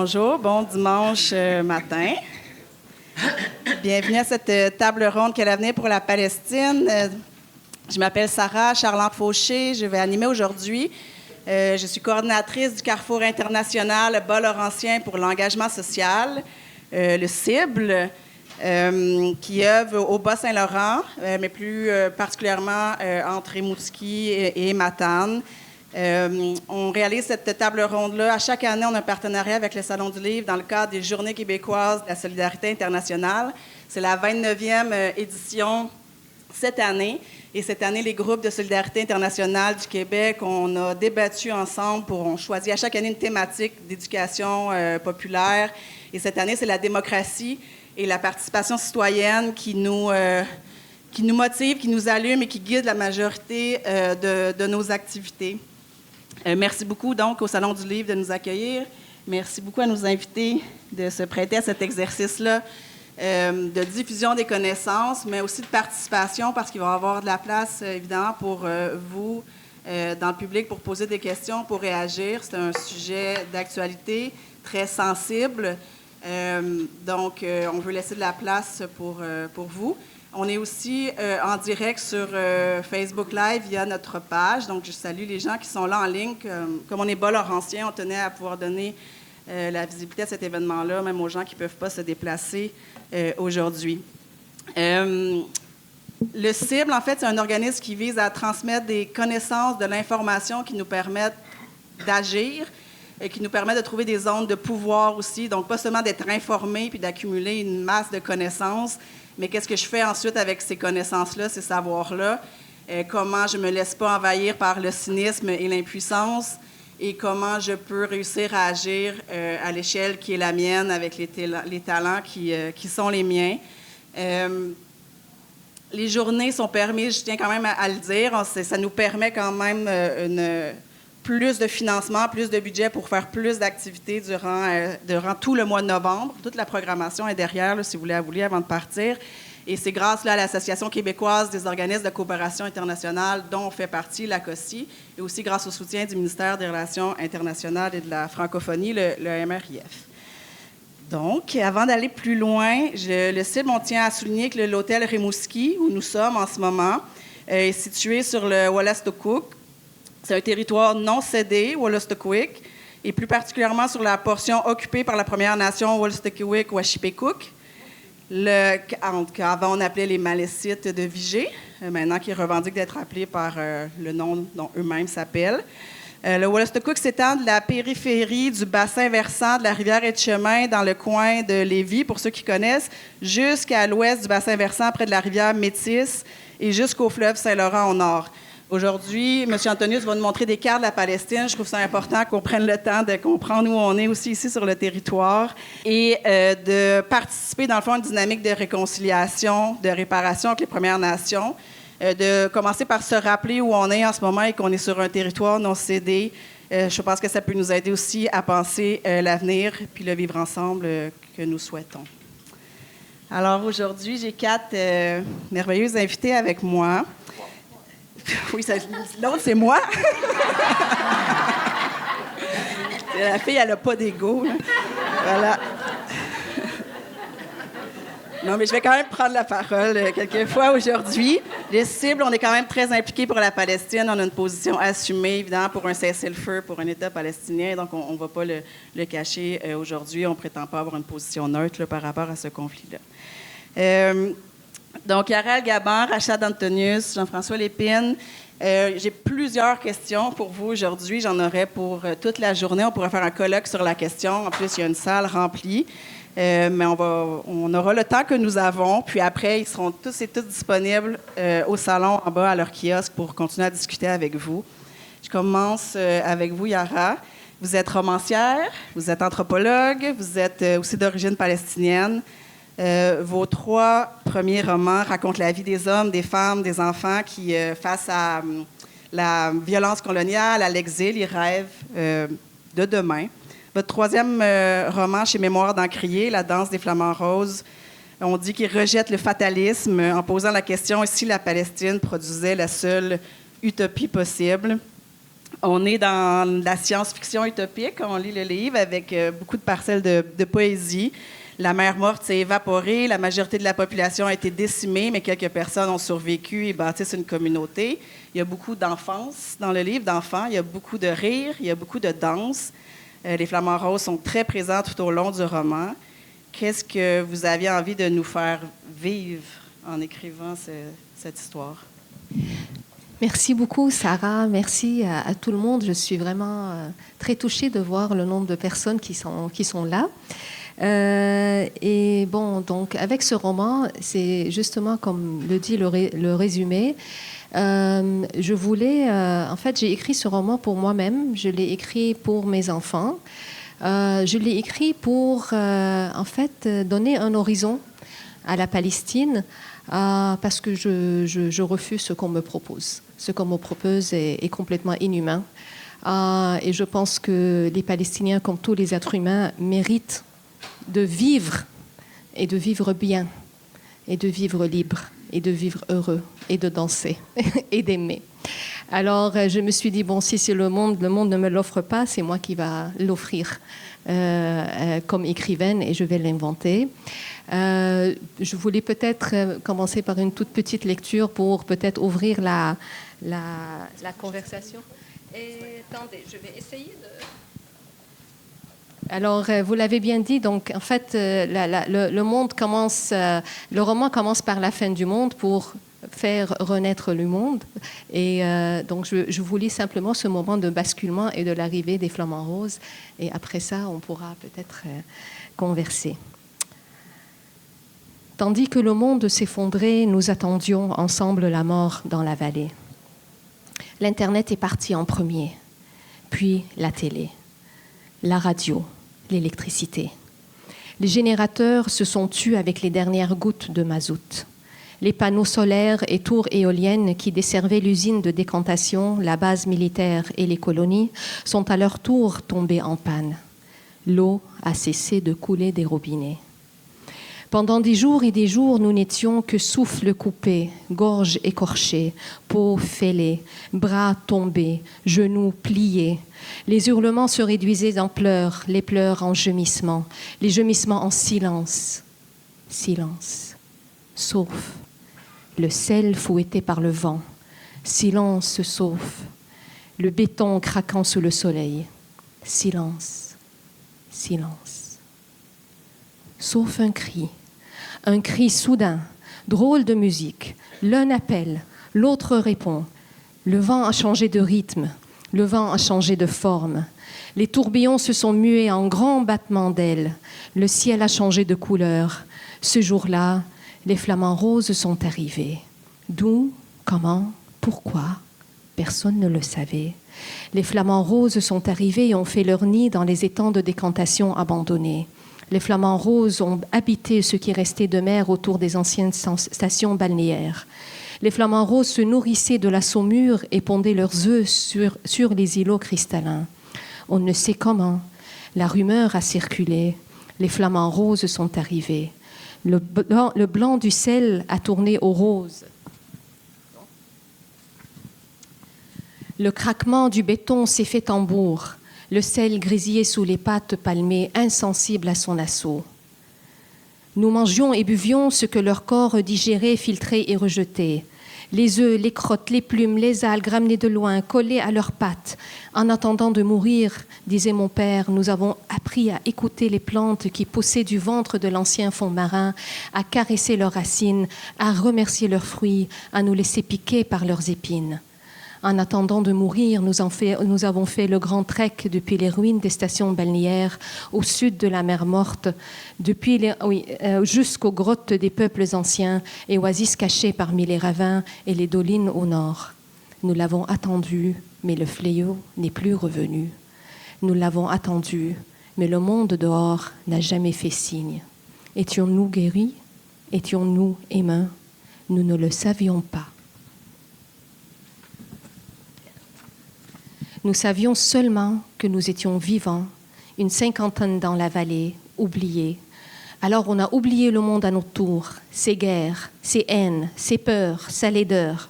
Bonjour, bon dimanche matin. Bienvenue à cette table ronde Quel avenir pour la Palestine. Je m'appelle Sarah Charland-Fauché. Je vais animer aujourd'hui. Je suis coordinatrice du Carrefour international Bas-Laurentien pour l'engagement social, le CIBL, qui œuvre au Bas-Saint-Laurent, mais plus particulièrement entre Rimouski et Matane. On réalise cette table ronde-là. À chaque année, on a un partenariat avec le Salon du Livre dans le cadre des Journées québécoises de la solidarité internationale. C'est la 29e édition cette année. Et cette année, les groupes de solidarité internationale du Québec, on a débattu ensemble on choisit à chaque année une thématique d'éducation populaire. Et cette année, c'est la démocratie et la participation citoyenne qui nous motive, qui nous allume et qui guide la majorité de nos activités. Merci beaucoup, donc, au Salon du Livre de nous accueillir. Merci beaucoup à nos invités de se prêter à cet exercice-là de diffusion des connaissances, mais aussi de participation, parce qu'il va y avoir de la place, évidemment, pour vous, dans le public, pour poser des questions, pour réagir. C'est un sujet d'actualité très sensible. Donc, on veut laisser de la place pour vous. On est aussi en direct sur Facebook Live via notre page. Donc, je salue les gens qui sont là en ligne. Comme on est Bas-Laurentien, on tenait à pouvoir donner la visibilité à cet événement-là, même aux gens qui ne peuvent pas se déplacer aujourd'hui. Le CIBL, en fait, c'est un organisme qui vise à transmettre des connaissances, de l'information qui nous permettent d'agir et qui nous permettent de trouver des zones de pouvoir aussi. Donc, pas seulement d'être informé puis d'accumuler une masse de connaissances, mais qu'est-ce que je fais ensuite avec ces connaissances-là, ces savoirs-là? Comment je ne me laisse pas envahir par le cynisme et l'impuissance? Et comment je peux réussir à agir à l'échelle qui est la mienne, avec les talents qui sont les miens? Les journées sont permises, je tiens quand même à le dire, ça nous permet quand même plus de financement, plus de budget pour faire plus d'activités durant tout le mois de novembre. Toute la programmation est derrière, là, si vous la voulez, avant de partir. Et c'est grâce là, à l'Association québécoise des organismes de coopération internationale, dont on fait partie, l'ACOSI, et aussi grâce au soutien du ministère des Relations internationales et de la francophonie, le MRIF. Donc, avant d'aller plus loin, le CIBL, on tient à souligner que l'hôtel Rimouski, où nous sommes en ce moment, est situé sur le Wolastoquk. C'est un territoire non cédé, Wolastoquk, et plus particulièrement sur la portion occupée par la Première Nation Wolastoqiyik-Washipekuk, qu'avant on appelait les Malécites de Vigée, maintenant qui revendiquent d'être appelés par le nom dont eux-mêmes s'appellent. Le Wolastoquk s'étend de la périphérie du bassin versant de la rivière Etchemin dans le coin de Lévis, pour ceux qui connaissent, jusqu'à l'ouest du bassin versant près de la rivière Métis et jusqu'au fleuve Saint-Laurent au nord. Aujourd'hui, M. Antonius va nous montrer des cartes de la Palestine. Je trouve ça important qu'on prenne le temps de comprendre où on est aussi ici sur le territoire et de participer, dans le fond, à une dynamique de réconciliation, de réparation avec les Premières Nations, de commencer par se rappeler où on est en ce moment et qu'on est sur un territoire non cédé. Je pense que ça peut nous aider aussi à penser l'avenir puis le vivre ensemble que nous souhaitons. Alors aujourd'hui, j'ai 4 merveilleuses invités avec moi. Oui, l'autre, c'est moi. La fille, elle n'a pas d'ego. Là. Voilà. Non, mais je vais quand même prendre la parole quelques fois aujourd'hui. Les CIBL, on est quand même très impliqués pour la Palestine. On a une position assumée, évidemment, pour un cessez-le-feu, pour un État palestinien. Donc, on ne va pas le cacher aujourd'hui. On ne prétend pas avoir une position neutre là, par rapport à ce conflit-là. Donc, Yaral Gaban, Rachad Antonius, Jean-François Lépine. J'ai plusieurs questions pour vous aujourd'hui. J'en aurai pour toute la journée. On pourrait faire un colloque sur la question. En plus, il y a une salle remplie. Mais on aura le temps que nous avons. Puis après, ils seront tous et toutes disponibles au salon en bas à leur kiosque pour continuer à discuter avec vous. Je commence avec vous, Yara. Vous êtes romancière, vous êtes anthropologue, vous êtes aussi d'origine palestinienne. Vos 3 premiers romans racontent la vie des hommes, des femmes, des enfants qui, face à la violence coloniale, à l'exil, ils rêvent de demain. Votre 3e roman chez Mémoire d'Encrier, La danse des flamants roses, on dit qu'il rejette le fatalisme en posant la question si la Palestine produisait la seule utopie possible. On est dans la science-fiction utopique. On lit le livre avec beaucoup de parcelles de poésie. La mer morte s'est évaporée, la majorité de la population a été décimée, mais quelques personnes ont survécu et bâtissent une communauté. Il y a beaucoup d'enfance dans le livre, d'enfants. Il y a beaucoup de rire, il y a beaucoup de danse. Les flamants roses sont très présents tout au long du roman. Qu'est-ce que vous aviez envie de nous faire vivre en écrivant cette histoire? Merci beaucoup, Sarah. Merci à tout le monde. Je suis vraiment très touchée de voir le nombre de personnes qui sont là. Et bon, donc, avec ce roman, c'est justement comme le dit le résumé. Je voulais, en fait, j'ai écrit ce roman pour moi-même. Je l'ai écrit pour mes enfants. Je l'ai écrit pour, en fait, donner un horizon à la Palestine, parce que je refuse ce qu'on me propose. Ce qu'on me propose est complètement inhumain. Et je pense que les Palestiniens, comme tous les êtres humains, méritent de vivre et de vivre bien et de vivre libre et de vivre heureux et de danser et d'aimer. Alors je me suis dit, bon, si c'est le monde ne me l'offre pas, c'est moi qui va l'offrir comme écrivaine et je vais l'inventer. Je voulais peut-être commencer par une toute petite lecture pour peut-être ouvrir la conversation. Et attendez, je vais essayer de... Alors, vous l'avez bien dit, donc en fait, le roman commence par la fin du monde pour faire renaître le monde. Et donc, je vous lis simplement ce moment de basculement et de l'arrivée des flamants roses. Et après ça, on pourra peut-être converser. Tandis que le monde s'effondrait, nous attendions ensemble la mort dans la vallée. L'Internet est parti en premier, puis la télé, la radio, l'électricité. Les générateurs se sont tus avec les dernières gouttes de mazout. Les panneaux solaires et tours éoliennes qui desservaient l'usine de décantation, la base militaire et les colonies sont à leur tour tombés en panne. L'eau a cessé de couler des robinets. Pendant des jours et des jours, nous n'étions que souffle coupé, gorge écorchée, peau fêlée, bras tombés, genoux pliés. Les hurlements se réduisaient en pleurs, les pleurs en gemissements, les gemissements en silence. Silence, sauf le sel fouetté par le vent. Silence, sauf le béton craquant sous le soleil. Silence, silence. Sauf un cri soudain, drôle de musique. L'un appelle, l'autre répond. Le vent a changé de rythme, le vent a changé de forme. Les tourbillons se sont mués en grands battements d'ailes. Le ciel a changé de couleur. Ce jour-là, les flamants roses sont arrivés. D'où, comment, pourquoi, personne ne le savait. Les flamants roses sont arrivés et ont fait leur nid dans les étangs de décantation abandonnés. Les flamants roses ont habité ce qui restait de mer autour des anciennes stations balnéaires. Les flamants roses se nourrissaient de la saumure et pondaient leurs œufs sur les îlots cristallins. On ne sait comment. La rumeur a circulé. Les flamants roses sont arrivés. Le blanc du sel a tourné au rose. Le craquement du béton s'est fait tambour. Le sel grésillait sous les pattes palmées, insensible à son assaut. Nous mangions et buvions ce que leur corps digérait, filtrait et rejetait. Les œufs, les crottes, les plumes, les algues ramenées de loin, collées à leurs pattes. En attendant de mourir, disait mon père, nous avons appris à écouter les plantes qui poussaient du ventre de l'ancien fond marin, à caresser leurs racines, à remercier leurs fruits, à nous laisser piquer par leurs épines. En attendant de mourir, nous avons fait le grand trek depuis les ruines des stations balnéaires au sud de la mer Morte, jusqu'aux grottes des peuples anciens et oasis cachées parmi les ravins et les dolines au nord. Nous l'avons attendu, mais le fléau n'est plus revenu. Nous l'avons attendu, mais le monde dehors n'a jamais fait signe. Étions-nous guéris? Étions-nous émeints? Nous ne le savions pas. Nous savions seulement que nous étions vivants, une cinquantaine dans la vallée, oubliés. Alors on a oublié le monde à notre tour, ses guerres, ses haines, ses peurs, sa laideur.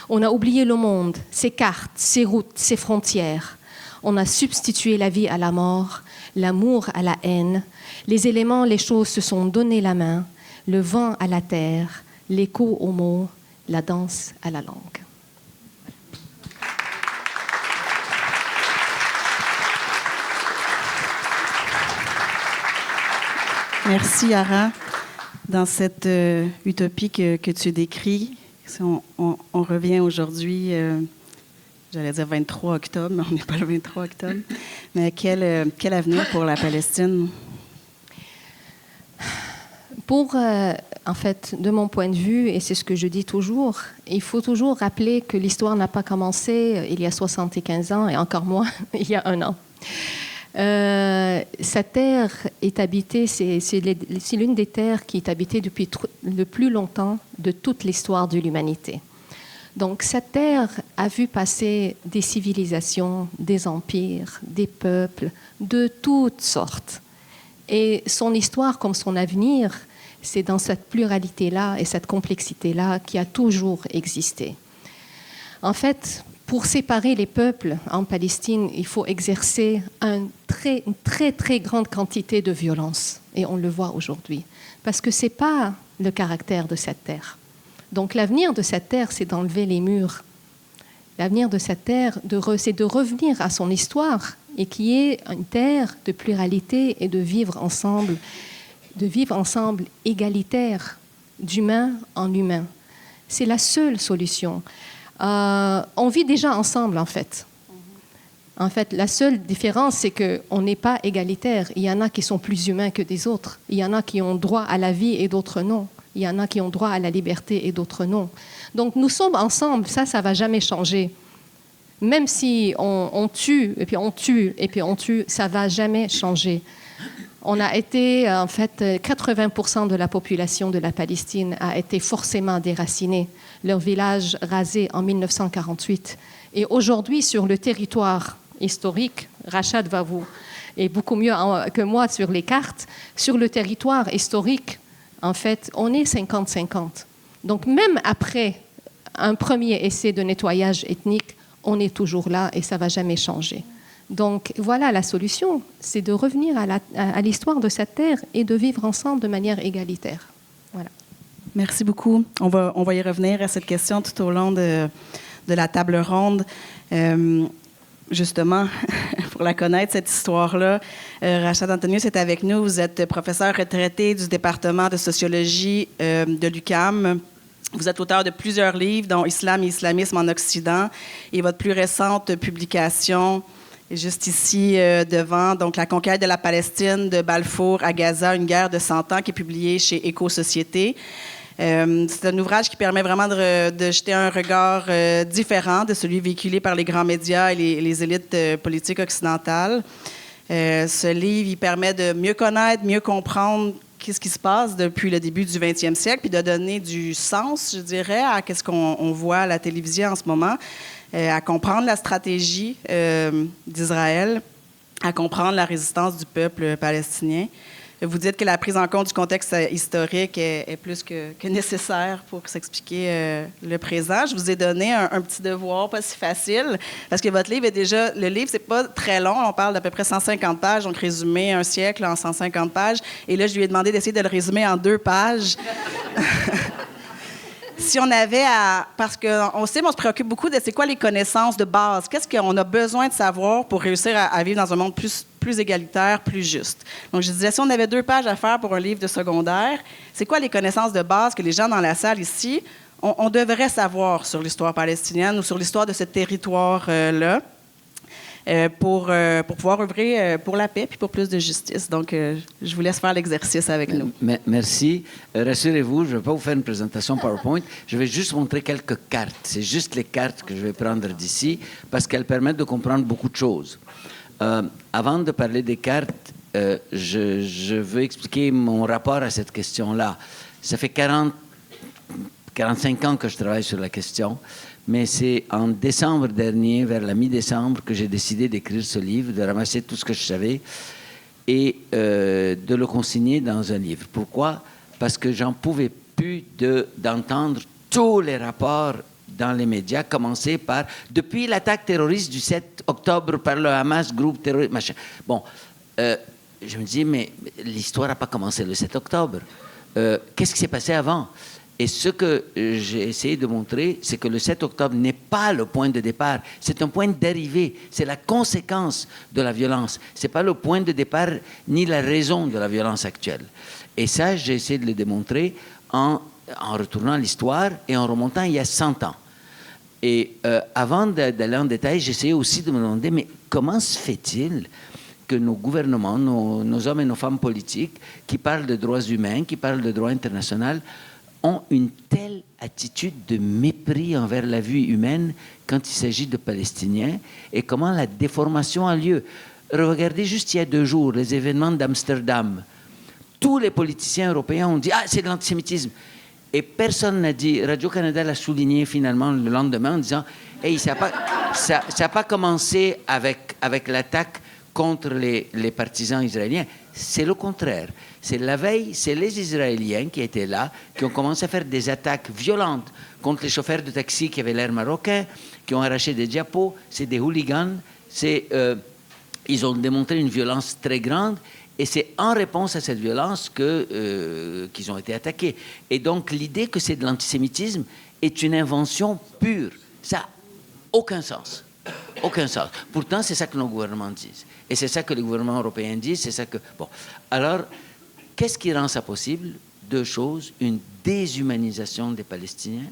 On a oublié le monde, ses cartes, ses routes, ses frontières. On a substitué la vie à la mort, l'amour à la haine. Les éléments, les choses se sont donné la main, le vent à la terre, l'écho aux mots, la danse à la langue. Merci, Yara. Dans cette utopie que tu décris, si on revient aujourd'hui, j'allais dire 23 octobre, mais on n'est pas le 23 octobre, mais quel avenir pour la Palestine? En fait, de mon point de vue, et c'est ce que je dis toujours, il faut toujours rappeler que l'histoire n'a pas commencé il y a 75 ans, et encore moins il y a 1 an. Cette terre est habitée, c'est l'une des terres qui est habitée depuis le plus longtemps de toute l'histoire de l'humanité. Donc cette terre a vu passer des civilisations, des empires, des peuples de toutes sortes. Et son histoire comme son avenir, c'est dans cette pluralité-là et cette complexité-là qui a toujours existé. En fait, pour séparer les peuples en Palestine, il faut exercer une très, très grande quantité de violence. Et on le voit aujourd'hui. Parce que ce n'est pas le caractère de cette terre. Donc l'avenir de cette terre, c'est d'enlever les murs. L'avenir de cette terre, c'est de revenir à son histoire et qui est une terre de pluralité et de vivre ensemble égalitaire, d'humain en humain. C'est la seule solution. On vit déjà ensemble, en fait. En fait, la seule différence, c'est qu'on n'est pas égalitaire. Il y en a qui sont plus humains que des autres. Il y en a qui ont droit à la vie et d'autres non. Il y en a qui ont droit à la liberté et d'autres non. Donc, nous sommes ensemble. Ça ne va jamais changer. Même si on tue, et puis on tue, et puis on tue, ça ne va jamais changer. On a été, en fait, 80% de la population de la Palestine a été forcément déracinée. Leur village rasé en 1948. Et aujourd'hui, sur le territoire historique, Rachad est beaucoup mieux que moi sur les cartes, sur le territoire historique, en fait, on est 50-50. Donc même après un premier essai de nettoyage ethnique, on est toujours là et ça ne va jamais changer. Donc voilà la solution, c'est de revenir à l'histoire de cette terre et de vivre ensemble de manière égalitaire. Voilà. Merci beaucoup. On va y revenir à cette question tout au long de la table ronde. Justement, pour la connaître, cette histoire-là, Rachad Antonius est avec nous. Vous êtes professeur retraité du département de sociologie de l'UQAM. Vous êtes auteur de plusieurs livres, dont Islam et islamisme en Occident. Et votre plus récente publication est juste ici devant, donc La conquête de la Palestine, de Balfour à Gaza, une guerre de 100 ans, qui est publié chez Éco-Société. C'est un ouvrage qui permet vraiment de jeter un regard différent de celui véhiculé par les grands médias et les élites politiques occidentales. Ce livre, il permet de mieux connaître, mieux comprendre qu'est-ce qui se passe depuis le début du 20e siècle, puis de donner du sens, je dirais, à qu'est-ce qu'on voit à la télévision en ce moment, à comprendre la stratégie d'Israël, à comprendre la résistance du peuple palestinien. Vous dites que la prise en compte du contexte historique est plus que nécessaire pour s'expliquer le présent. Je vous ai donné un petit devoir, pas si facile, parce que votre livre est déjà... Le livre, c'est pas très long. On parle d'à peu près 150 pages, donc résumer un siècle en 150 pages. Et là, je lui ai demandé d'essayer de le résumer en 2 pages. Si on avait à... Parce qu'on sait, on se préoccupe beaucoup de c'est quoi les connaissances de base. Qu'est-ce qu'on a besoin de savoir pour réussir à vivre dans un monde plus égalitaire, plus juste. Donc, je disais, si on avait 2 pages à faire pour un livre de secondaire, c'est quoi les connaissances de base que les gens dans la salle ici, on devrait savoir sur l'histoire palestinienne ou sur l'histoire de ce territoire-là pour pouvoir œuvrer pour la paix puis pour plus de justice. Donc, je vous laisse faire l'exercice avec nous. Merci. Rassurez-vous, je ne vais pas vous faire une présentation PowerPoint. Je vais juste montrer quelques cartes. C'est juste les cartes que je vais prendre d'ici parce qu'elles permettent de comprendre beaucoup de choses. Avant de parler des cartes, je veux expliquer mon rapport à cette question-là. Ça fait 45 ans que je travaille sur la question, mais c'est en décembre dernier, vers la mi-décembre, que j'ai décidé d'écrire ce livre, de ramasser tout ce que je savais et de le consigner dans un livre. Pourquoi? Parce que j'en pouvais plus d'entendre tous les rapports dans les médias, commencer par depuis l'attaque terroriste du 7 octobre par le Hamas, groupe terroriste, machin. Bon, je me dis, mais l'histoire n'a pas commencé le 7 octobre. Qu'est-ce qui s'est passé avant? Et ce que j'ai essayé de montrer, c'est que le 7 octobre n'est pas le point de départ, c'est un point d'arrivée, c'est la conséquence de la violence. Ce n'est pas le point de départ ni la raison de la violence actuelle. Et ça, j'ai essayé de le démontrer en retournant l'histoire et en remontant il y a 100 ans. Et avant d'aller en détail, j'essayais aussi de me demander, mais comment se fait-il que nos gouvernements, nos hommes et nos femmes politiques, qui parlent de droits humains, qui parlent de droit international, ont une telle attitude de mépris envers la vie humaine quand il s'agit de Palestiniens, et comment la déformation a lieu. Regardez juste il y a 2 jours, les événements d'Amsterdam. Tous les politiciens européens ont dit « Ah, c'est de l'antisémitisme ». Et personne n'a dit, Radio-Canada l'a souligné finalement le lendemain en disant « Hey, ça n'a pas commencé avec l'attaque contre les partisans israéliens. C'est le contraire. C'est la veille, c'est les Israéliens qui étaient là, qui ont commencé à faire des attaques violentes contre les chauffeurs de taxi qui avaient l'air marocains, qui ont arraché des diapos. C'est des hooligans. Ils ont démontré une violence très grande. Et c'est en réponse à cette violence qu'ils ont été attaqués. Et donc, l'idée que c'est de l'antisémitisme est une invention pure. Ça n'a aucun sens. Aucun sens. Pourtant, c'est ça que nos gouvernements disent. Et c'est ça que les gouvernements européens disent. C'est ça que... Bon. Alors, qu'est-ce qui rend ça possible? 2 choses. Une déshumanisation des Palestiniens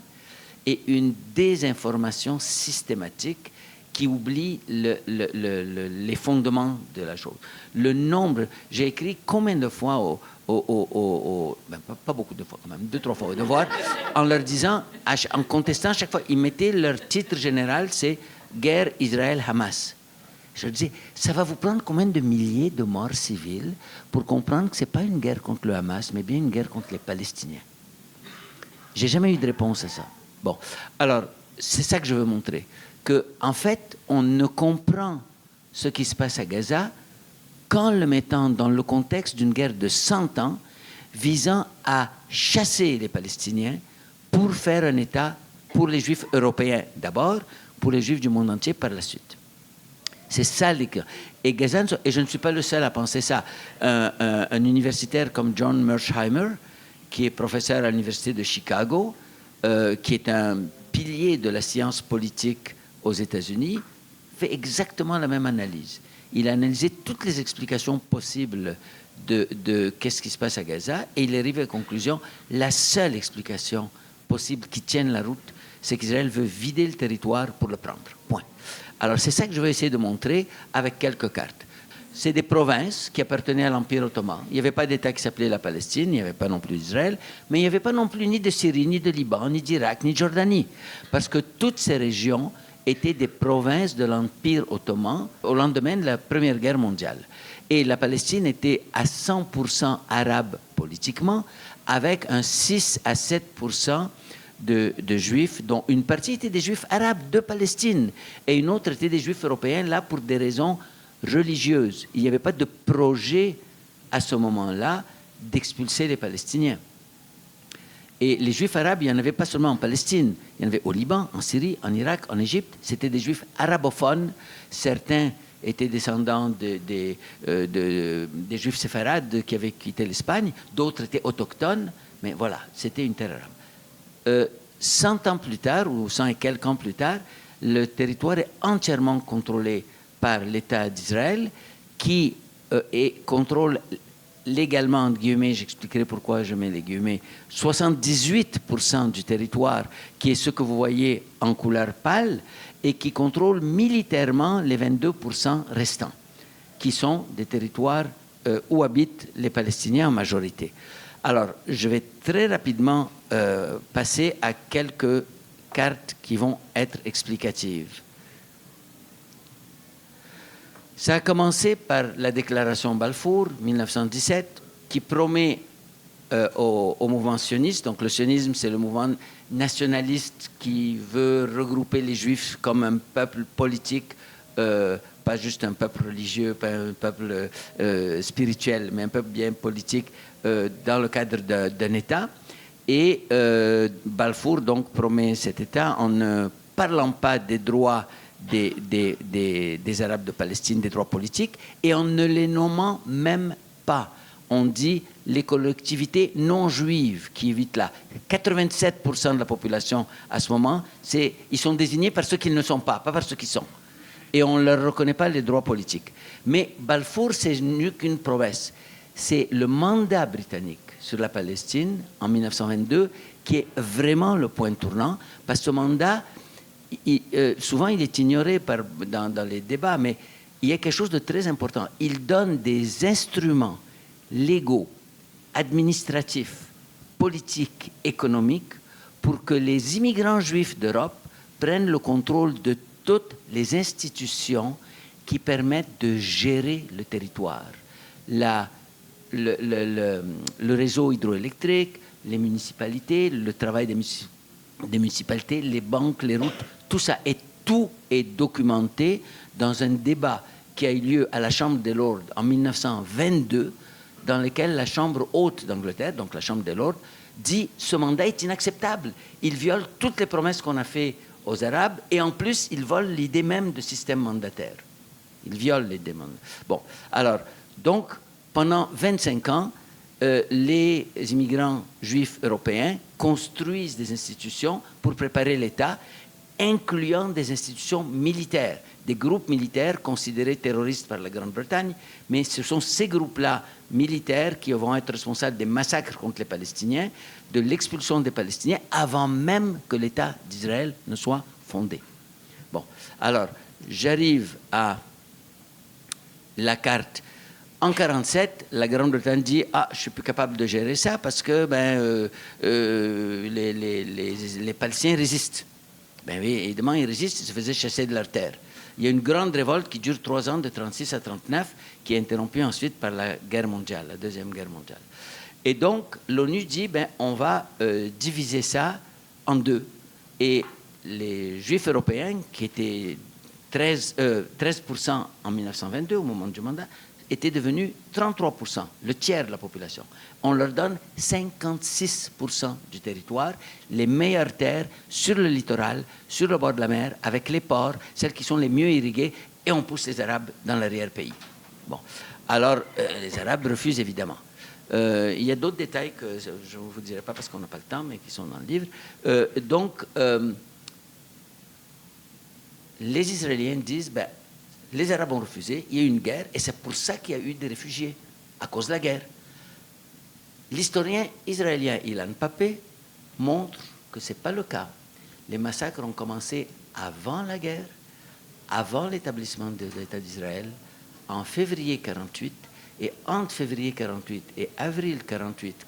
et une désinformation systématique qui oublie les fondements de la chose. Le nombre, j'ai écrit combien de fois pas beaucoup de fois quand même, 2-3 fois au devoir, en leur disant, en contestant chaque fois, ils mettaient leur titre général, c'est « Guerre Israël-Hamas ». Je disais, ça va vous prendre combien de milliers de morts civiles pour comprendre que ce n'est pas une guerre contre le Hamas, mais bien une guerre contre les Palestiniens? J'ai jamais eu de réponse à ça. Bon, alors, c'est ça que je veux montrer. qu'en fait, on ne comprend ce qui se passe à Gaza qu'en le mettant dans le contexte d'une guerre de 100 ans visant à chasser les Palestiniens pour faire un État pour les Juifs européens d'abord, pour les Juifs du monde entier par la suite. C'est ça l'écart. Et Gaza, et je ne suis pas le seul à penser ça, un universitaire comme John Mersheimer, qui est professeur à l'université de Chicago, qui est un pilier de la science politique aux États-Unis, fait exactement la même analyse. Il a analysé toutes les explications possibles de qu'est-ce qui se passe à Gaza et il arrive à la conclusion, la seule explication possible qui tienne la route, c'est qu'Israël veut vider le territoire pour le prendre. Point. Alors c'est ça que je vais essayer de montrer avec quelques cartes. C'est des provinces qui appartenaient à l'Empire ottoman. Il n'y avait pas d'État qui s'appelait la Palestine, il n'y avait pas non plus d'Israël, mais il n'y avait pas non plus ni de Syrie, ni de Liban, ni d'Irak, ni de Jordanie. Parce que toutes ces régions étaient des provinces de l'Empire ottoman au lendemain de la Première Guerre mondiale. Et la Palestine était à 100% arabe politiquement, avec un 6 à 7% de juifs, dont une partie était des juifs arabes de Palestine et une autre était des juifs européens, là pour des raisons religieuses. Il n'y avait pas de projet à ce moment-là d'expulser les Palestiniens. Et les juifs arabes, il n'y en avait pas seulement en Palestine, il y en avait au Liban, en Syrie, en Irak, en Égypte. C'était des juifs arabophones. Certains étaient descendants des juifs séfarades qui avaient quitté l'Espagne, d'autres étaient autochtones, mais voilà, c'était une terre arabe. 100 ans plus tard, ou 100 et quelques ans plus tard, le territoire est entièrement contrôlé par l'État d'Israël, qui contrôle légalement, entre guillemets, j'expliquerai pourquoi je mets les guillemets, 78% du territoire, qui est ce que vous voyez en couleur pâle, et qui contrôle militairement les 22% restants, qui sont des territoires où habitent les Palestiniens en majorité. Alors, je vais très rapidement passer à quelques cartes qui vont être explicatives. Ça a commencé par la déclaration Balfour, 1917, qui promet au mouvement sioniste, donc le sionisme, c'est le mouvement nationaliste qui veut regrouper les Juifs comme un peuple politique, pas juste un peuple religieux, pas un peuple spirituel, mais un peuple bien politique dans le cadre d'un État. Et Balfour donc promet cet État en ne parlant pas des droits des Arabes de Palestine, des droits politiques, et en ne les nommant même pas. On dit les collectivités non juives qui évitent là. 87% de la population à ce moment, ils sont désignés par ceux qu'ils ne sont pas par ceux qui sont. Et on ne leur reconnaît pas les droits politiques. Mais Balfour, c'est mieux qu'une promesse. C'est le mandat britannique sur la Palestine en 1922 qui est vraiment le point tournant, parce que ce mandat, souvent il est ignoré dans les débats, mais il y a quelque chose de très important. Il donne des instruments légaux, administratifs, politiques, économiques, pour que les immigrants juifs d'Europe prennent le contrôle de toutes les institutions qui permettent de gérer le territoire. Le réseau hydroélectrique, les municipalités, le travail des municipalités, les banques, les routes, tout ça, et tout est documenté dans un débat qui a eu lieu à la Chambre des Lords en 1922, dans lequel la Chambre haute d'Angleterre, donc la Chambre des Lords, dit « ce mandat est inacceptable. Il viole toutes les promesses qu'on a faites aux Arabes et en plus, il vole l'idée même de système mandataire. » Il viole l'idée mandataire. Bon, alors, donc, pendant 25 ans, les immigrants juifs européens construisent des institutions pour préparer l'État, incluant des institutions militaires, des groupes militaires considérés terroristes par la Grande-Bretagne, mais ce sont ces groupes-là militaires qui vont être responsables des massacres contre les Palestiniens, de l'expulsion des Palestiniens, avant même que l'État d'Israël ne soit fondé. Bon, alors, j'arrive à la carte. En 1947, la Grande-Bretagne dit « Ah, je ne suis plus capable de gérer ça parce que les Palestiniens résistent. » Ben oui, évidemment, ils résistent, ils se faisaient chasser de leur terre. Il y a une grande révolte qui dure 3 ans, de 1936 à 1939, qui est interrompue ensuite par la guerre mondiale, la Deuxième Guerre mondiale. Et donc, l'ONU dit on va diviser ça en deux. Et les Juifs européens, qui étaient 13% en 1922, au moment du mandat, étaient devenus 33%, le tiers de la population. On leur donne 56% du territoire, les meilleures terres sur le littoral, sur le bord de la mer, avec les ports, celles qui sont les mieux irriguées, et on pousse les Arabes dans l'arrière-pays. Bon, alors les Arabes refusent évidemment. Il y a d'autres détails que je ne vous dirai pas parce qu'on n'a pas le temps, mais qui sont dans le livre. Donc, les Israéliens disent les Arabes ont refusé, il y a eu une guerre, et c'est pour ça qu'il y a eu des réfugiés, à cause de la guerre. L'historien israélien Ilan Pappé montre que ce n'est pas le cas. Les massacres ont commencé avant la guerre, avant l'établissement de l'État d'Israël, en février 1948, et entre février 1948 et avril 1948,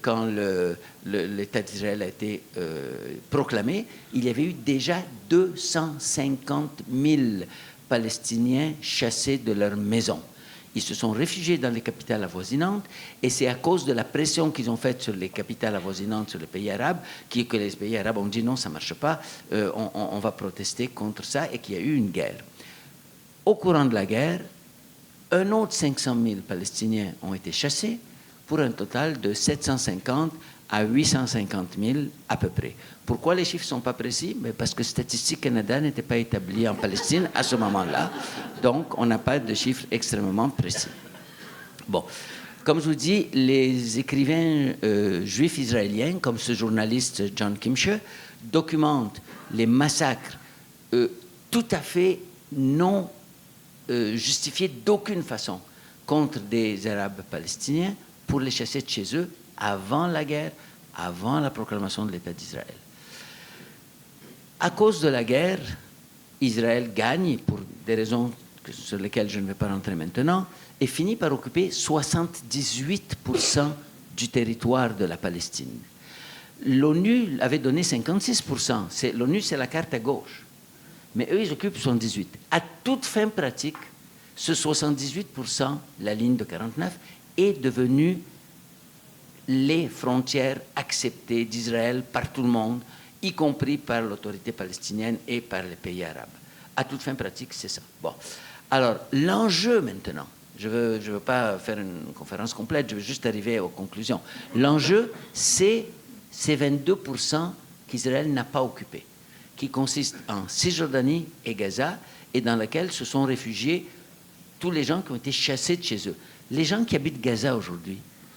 quand l'État d'Israël a été proclamé, il y avait eu déjà 250 000 Palestiniens chassés de leur maison. Ils se sont réfugiés dans les capitales avoisinantes, et c'est à cause de la pression qu'ils ont faite sur les capitales avoisinantes, sur les pays arabes, que les pays arabes ont dit non, ça ne marche pas, on va protester contre ça, et qu'il y a eu une guerre. Au courant de la guerre, un autre 500 000 Palestiniens ont été chassés, pour un total de 750 à 850 000 à peu près. Pourquoi les chiffres ne sont pas précis? Parce que Statistique Canada n'était pas établie en Palestine à ce moment-là, donc on n'a pas de chiffres extrêmement précis. Bon, comme je vous dis, les écrivains juifs israéliens, comme ce journaliste John Kimche, documentent les massacres tout à fait non justifiés d'aucune façon contre des Arabes palestiniens pour les chasser de chez eux avant la guerre, avant la proclamation de l'État d'Israël. À cause de la guerre, Israël gagne, pour des raisons sur lesquelles je ne vais pas rentrer maintenant, et finit par occuper 78% du territoire de la Palestine. L'ONU avait donné 56%. L'ONU, c'est la carte à gauche. Mais eux, ils occupent 78%. À toute fin pratique, ce 78%, la ligne de 49, est devenu les frontières acceptées d'Israël par tout le monde, y compris par l'autorité palestinienne et par les pays arabes. À toute fin pratique, c'est ça. Bon. Alors, l'enjeu maintenant, Je veux pas faire une conférence complète, je veux juste arriver aux conclusions. L'enjeu, c'est ces 22% qu'Israël n'a pas occupés, qui consistent en Cisjordanie et Gaza, et dans laquelle se sont réfugiés tous les gens qui ont été chassés de chez eux. Les gens qui habitent Gaza aujourd'hui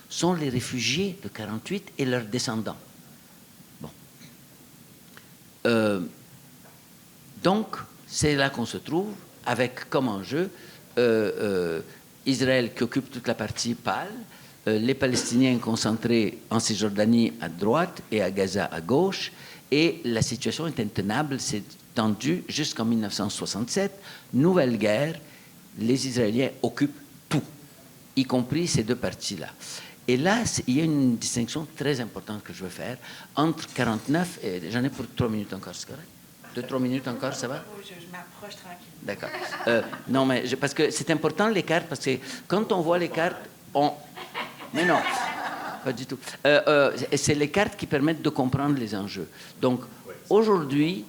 sont les réfugiés de 48 et leurs descendants. Bon. Donc, c'est là qu'on se trouve, avec comme enjeu Israël qui occupe toute la partie pâle, les Palestiniens concentrés en Cisjordanie à droite et à Gaza à gauche, et la situation est intenable, c'est tendu jusqu'en 1967. Nouvelle guerre, les Israéliens occupent tout, y compris ces deux parties-là. Et là, il y a une distinction très importante que je veux faire entre 49 et... J'en ai pour 3 minutes encore, c'est correct? 2-3 minutes encore, ça va? Je m'approche tranquille. D'accord. Non, mais parce que c'est important les cartes, parce que quand on voit les cartes, mais non, pas du tout. C'est les cartes qui permettent de comprendre les enjeux. Donc, aujourd'hui,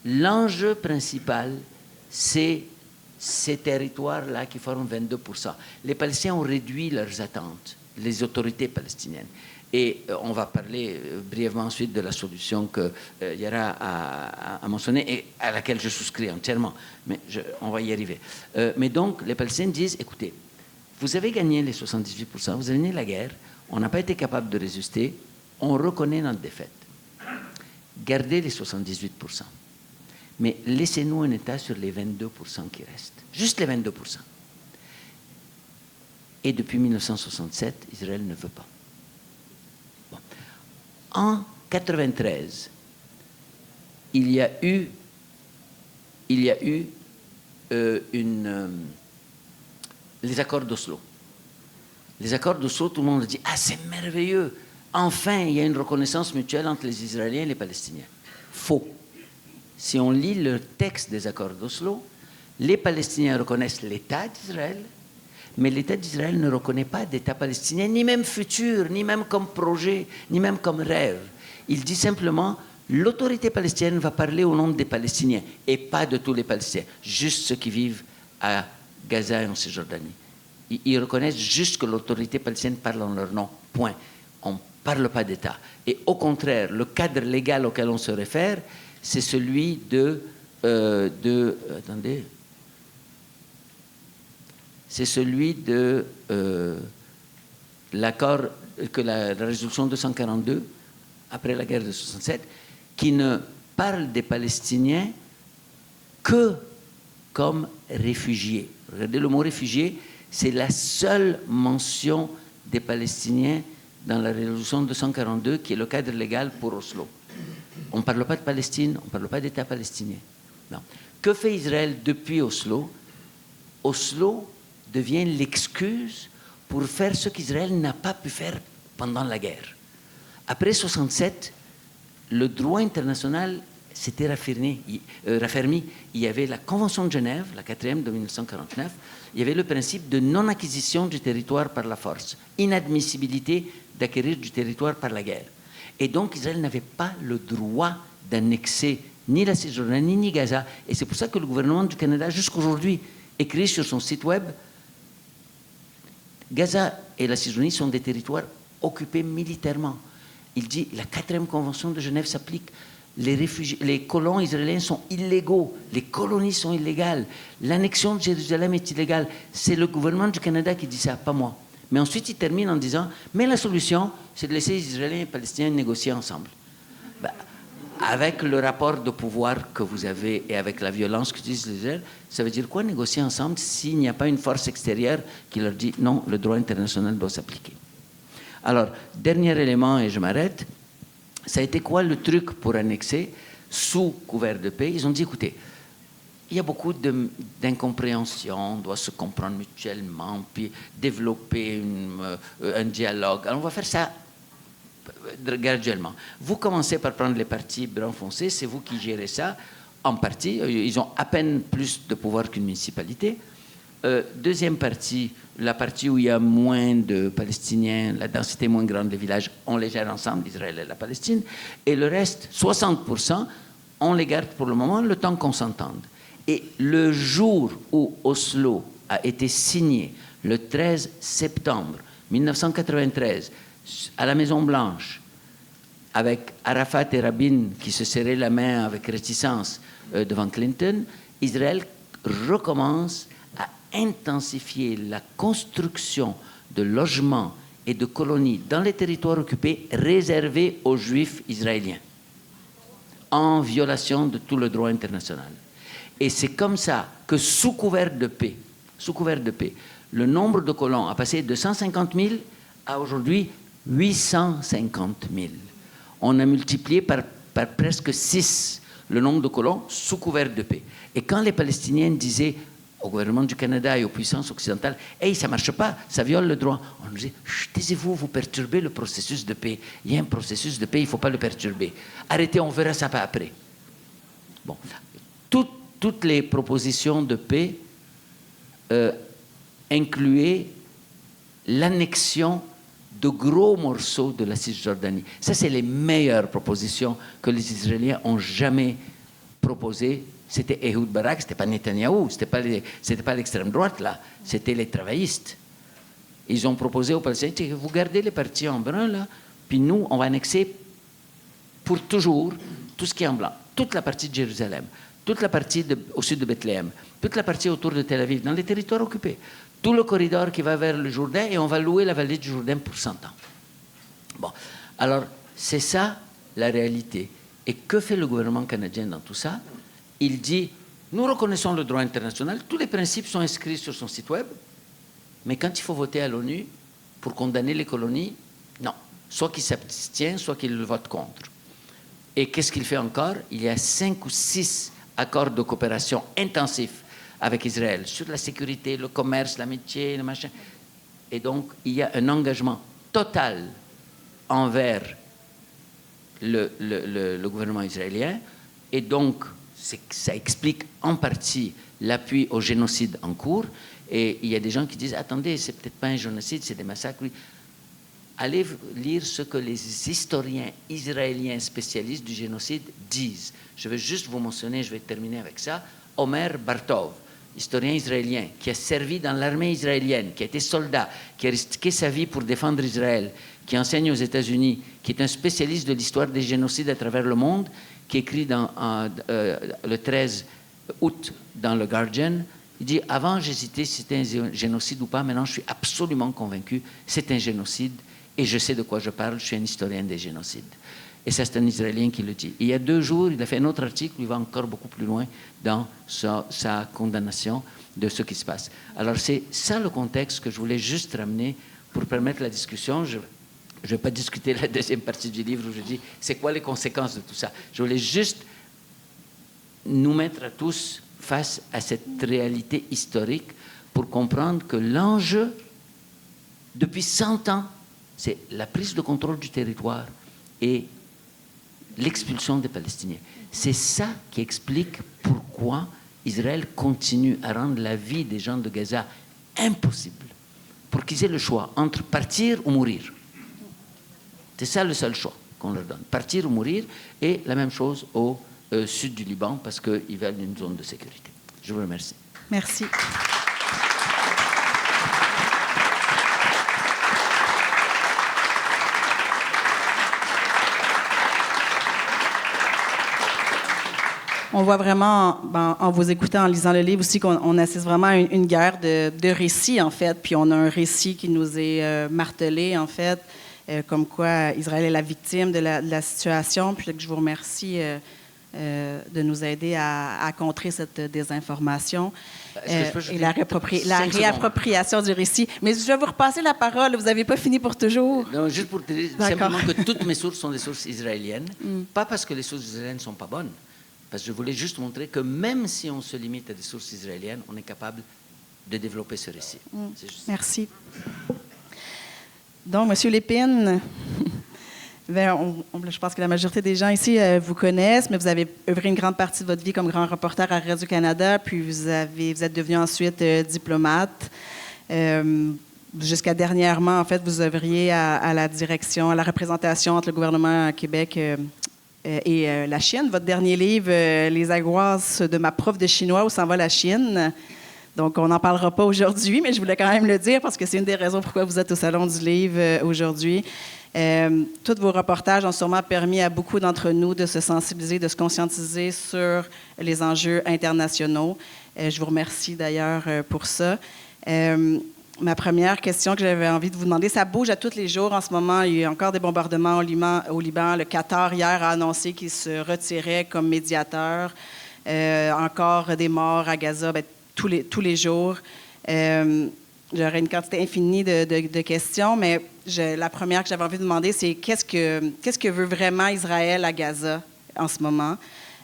l'enjeu principal, c'est ces territoires-là qui forment 22%. Les Palestiniens ont réduit leurs attentes, les autorités palestiniennes. Et on va parler brièvement ensuite de la solution que Yara a mentionnée et à laquelle je souscris entièrement. Mais on va y arriver. Mais donc, les Palestiniens disent, écoutez, vous avez gagné les 78%, vous avez gagné la guerre, on n'a pas été capable de résister, on reconnaît notre défaite. Gardez les 78%. Mais laissez-nous un État sur les 22% qui restent. Juste les 22%. Et depuis 1967, Israël ne veut pas. Bon. En 1993, il y a eu les accords d'Oslo. Les accords d'Oslo, tout le monde a dit « Ah, c'est merveilleux! Enfin, il y a une reconnaissance mutuelle entre les Israéliens et les Palestiniens. » Faux. Si on lit le texte des accords d'Oslo, les Palestiniens reconnaissent l'État d'Israël, mais l'État d'Israël ne reconnaît pas d'État palestinien, ni même futur, ni même comme projet, ni même comme rêve. Il dit simplement, l'autorité palestinienne va parler au nom des Palestiniens, et pas de tous les Palestiniens, juste ceux qui vivent à Gaza et en Cisjordanie. Ils reconnaissent juste que l'autorité palestinienne parle en leur nom, point. On ne parle pas d'État. Et au contraire, le cadre légal auquel on se réfère, c'est celui attendez, c'est celui de l'accord, que la résolution 242, après la guerre de 67, qui ne parle des Palestiniens que comme réfugiés. Regardez le mot réfugié, c'est la seule mention des Palestiniens dans la résolution 242, qui est le cadre légal pour Oslo. On ne parle pas de Palestine, on ne parle pas d'État palestinien. Non. Que fait Israël depuis Oslo? Oslo devient l'excuse pour faire ce qu'Israël n'a pas pu faire pendant la guerre. Après 1967, le droit international s'était raffermi. Il y avait la Convention de Genève, la 4e de 1949. Il y avait le principe de non-acquisition du territoire par la force, inadmissibilité d'acquérir du territoire par la guerre. Et donc, Israël n'avait pas le droit d'annexer ni la Cisjordanie ni Gaza. Et c'est pour ça que le gouvernement du Canada, jusqu'aujourd'hui, écrit sur son site web, Gaza et la Cisjordanie sont des territoires occupés militairement. Il dit, la 4e Convention de Genève s'applique. Les colons israéliens sont illégaux. Les colonies sont illégales. L'annexion de Jérusalem est illégale. C'est le gouvernement du Canada qui dit ça, pas moi. Mais ensuite, il termine en disant, mais la solution, c'est de laisser les Israéliens et les Palestiniens négocier ensemble. Ben, avec le rapport de pouvoir que vous avez et avec la violence qu'utilise Israël, ça veut dire quoi négocier ensemble s'il n'y a pas une force extérieure qui leur dit non, le droit international doit s'appliquer. Alors, dernier élément, et je m'arrête, ça a été quoi le truc pour annexer sous couvert de paix? Ils ont dit, écoutez, il y a beaucoup d'incompréhension, on doit se comprendre mutuellement, puis développer un dialogue. Alors on va faire ça graduellement. Vous commencez par prendre les partis brun foncé, c'est vous qui gérez ça en partie. Ils ont à peine plus de pouvoir qu'une municipalité. Deuxième partie, la partie où il y a moins de Palestiniens, la densité moins grande des villages, on les gère ensemble, Israël et la Palestine. Et le reste, 60%, on les garde pour le moment, le temps qu'on s'entende. Et le jour où Oslo a été signé, le 13 septembre 1993, à la Maison-Blanche, avec Arafat et Rabin qui se serraient la main avec réticence devant Clinton, Israël recommence à intensifier la construction de logements et de colonies dans les territoires occupés réservés aux Juifs israéliens, en violation de tout le droit international. Et c'est comme ça que, sous couvert de paix, le nombre de colons a passé de 150 000 à aujourd'hui 850 000. On a multiplié par presque 6 le nombre de colons sous couvert de paix. Et quand les Palestiniens disaient au gouvernement du Canada et aux puissances occidentales, « Hey, ça ne marche pas, ça viole le droit », on nous disait, « Taisez-vous, vous perturbez le processus de paix. Il y a un processus de paix, il ne faut pas le perturber. Arrêtez, on verra ça après. » Bon. Toutes les propositions de paix incluaient l'annexion de gros morceaux de la Cisjordanie. Ça, c'est les meilleures propositions que les Israéliens ont jamais proposées. C'était Ehud Barak, c'était pas Netanyahou, c'était pas l'extrême droite là, c'était les travaillistes. Ils ont proposé aux Palestiniens, vous gardez les parties en brun là, puis nous, on va annexer pour toujours tout ce qui est en blanc, toute la partie de Jérusalem, toute la partie au sud de Bethléem, toute la partie autour de Tel Aviv, dans les territoires occupés, tout le corridor qui va vers le Jourdain, et on va louer la vallée du Jourdain pour 100 ans. Bon, alors c'est ça la réalité. Et que fait le gouvernement canadien dans tout ça? Il dit, nous reconnaissons le droit international, tous les principes sont inscrits sur son site web, mais quand il faut voter à l'ONU pour condamner les colonies, non. Soit qu'il s'abstient, soit qu'il le vote contre. Et qu'est-ce qu'il fait encore? Il y a 5 ou 6 accords de coopération intensifs avec Israël sur la sécurité, le commerce, l'amitié, le machin. Et donc, il y a un engagement total envers le gouvernement israélien. Et donc, ça explique en partie l'appui au génocide en cours. Et il y a des gens qui disent, attendez, c'est peut-être pas un génocide, c'est des massacres. Oui. Allez lire ce que les historiens israéliens spécialistes du génocide disent. Je vais juste vous mentionner, je vais terminer avec ça, Omer Bartov, historien israélien, qui a servi dans l'armée israélienne, qui a été soldat, qui a risqué sa vie pour défendre Israël, qui enseigne aux États-Unis, qui est un spécialiste de l'histoire des génocides à travers le monde, qui écrit le 13 août dans le Guardian. Il dit, avant j'hésitais si c'était un génocide ou pas, maintenant je suis absolument convaincu, c'est un génocide. Et je sais de quoi je parle, je suis un historien des génocides. Et ça, c'est un Israélien qui le dit. Et il y a 2 jours, il a fait un autre article où il va encore beaucoup plus loin dans sa condamnation de ce qui se passe. Alors, c'est ça le contexte que je voulais juste ramener pour permettre la discussion. Je ne vais pas discuter la deuxième partie du livre où je dis c'est quoi les conséquences de tout ça. Je voulais juste nous mettre à tous face à cette réalité historique pour comprendre que l'enjeu, depuis 100 ans, c'est la prise de contrôle du territoire et l'expulsion des Palestiniens. C'est ça qui explique pourquoi Israël continue à rendre la vie des gens de Gaza impossible, pour qu'ils aient le choix entre partir ou mourir. C'est ça le seul choix qu'on leur donne, partir ou mourir, et la même chose au sud du Liban, parce qu'ils veulent une zone de sécurité. Je vous remercie. Merci. On voit vraiment, en vous écoutant, en lisant le livre aussi, qu'on assiste vraiment à une guerre de récits, en fait. Puis on a un récit qui nous est martelé, en fait, comme quoi Israël est la victime de la situation. Puis je vous remercie de nous aider à contrer cette désinformation et la réappropriation du récit. Mais je vais vous repasser la parole. Vous n'avez pas fini pour toujours. Non, juste pour te dire simplement que toutes mes sources sont des sources israéliennes. Pas parce que les sources israéliennes ne sont pas bonnes. Parce que je voulais juste montrer que même si on se limite à des sources israéliennes, on est capable de développer ce récit. Merci. Donc, M. Lépine, je pense que la majorité des gens ici vous connaissent, mais vous avez œuvré une grande partie de votre vie comme grand reporter à Radio-Canada, puis vous êtes devenu ensuite diplomate. Jusqu'à dernièrement, en fait, vous œuvriez à la direction, à la représentation entre le gouvernement à Québec et la Chine. Votre dernier livre, Les angoisses de ma prof de chinois, où s'en va la Chine, Donc, on n'en parlera pas aujourd'hui, mais je voulais quand même le dire parce que c'est une des raisons pourquoi vous êtes au Salon du Livre aujourd'hui. Tous vos reportages ont sûrement permis à beaucoup d'entre nous de se sensibiliser, de se conscientiser sur les enjeux internationaux. Je vous remercie d'ailleurs pour ça. Ma première question que j'avais envie de vous demander, ça bouge à tous les jours en ce moment. Il y a encore des bombardements au Liban. Le Qatar, hier, a annoncé qu'il se retirait comme médiateur. Encore des morts à Gaza, tous les jours. J'aurais une quantité infinie de questions, mais la première que j'avais envie de demander, c'est qu'est-ce que veut vraiment Israël à Gaza en ce moment?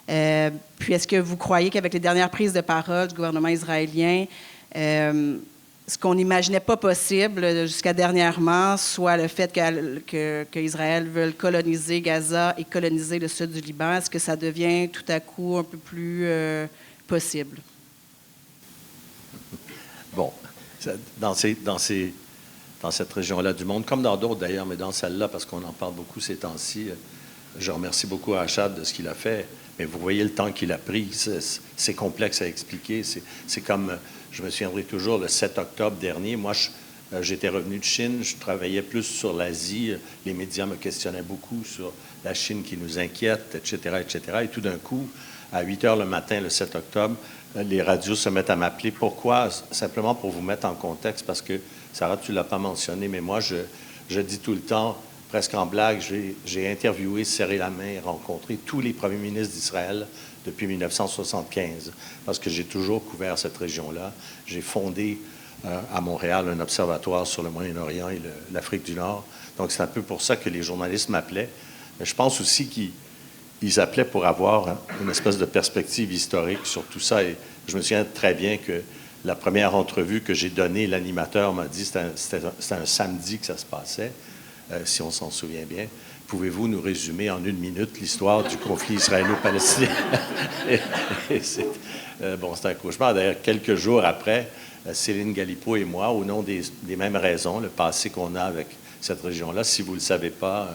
Puis est-ce que vous croyez qu'avec les dernières prises de parole du gouvernement israélien, ce qu'on n'imaginait pas possible jusqu'à dernièrement, soit le fait qu'Israël veuille coloniser Gaza et coloniser le sud du Liban, est-ce que ça devient tout à coup un peu plus possible? Bon, dans cette région-là du monde, comme dans d'autres d'ailleurs, mais dans celle-là, parce qu'on en parle beaucoup ces temps-ci, je remercie beaucoup Achad de ce qu'il a fait, mais vous voyez le temps qu'il a pris, c'est complexe à expliquer. C'est comme, je me souviendrai toujours, le 7 octobre dernier, moi, j'étais revenu de Chine, je travaillais plus sur l'Asie, les médias me questionnaient beaucoup sur la Chine qui nous inquiète, etc., etc. Et tout d'un coup, à 8 heures le matin, le 7 octobre, les radios se mettent à m'appeler. Pourquoi? Simplement pour vous mettre en contexte, parce que, Sarah, tu ne l'as pas mentionné, mais moi, je dis tout le temps, presque en blague, j'ai interviewé, serré la main, rencontré tous les premiers ministres d'Israël depuis 1975, parce que j'ai toujours couvert cette région-là. J'ai fondé à Montréal un observatoire sur le Moyen-Orient et l'Afrique du Nord. Donc, c'est un peu pour ça que les journalistes m'appelaient. Mais je pense aussi qu'ils appelaient pour avoir une espèce de perspective historique sur tout ça. Et je me souviens très bien que la première entrevue que j'ai donnée, l'animateur m'a dit, c'était un samedi que ça se passait, si on s'en souvient bien. Pouvez-vous nous résumer en 1 minute l'histoire du conflit israélo-palestinien? C'est un cauchemar. D'ailleurs, quelques jours après, Céline Galipeau et moi, au nom des mêmes raisons, le passé qu'on a avec cette région-là, si vous ne le savez pas,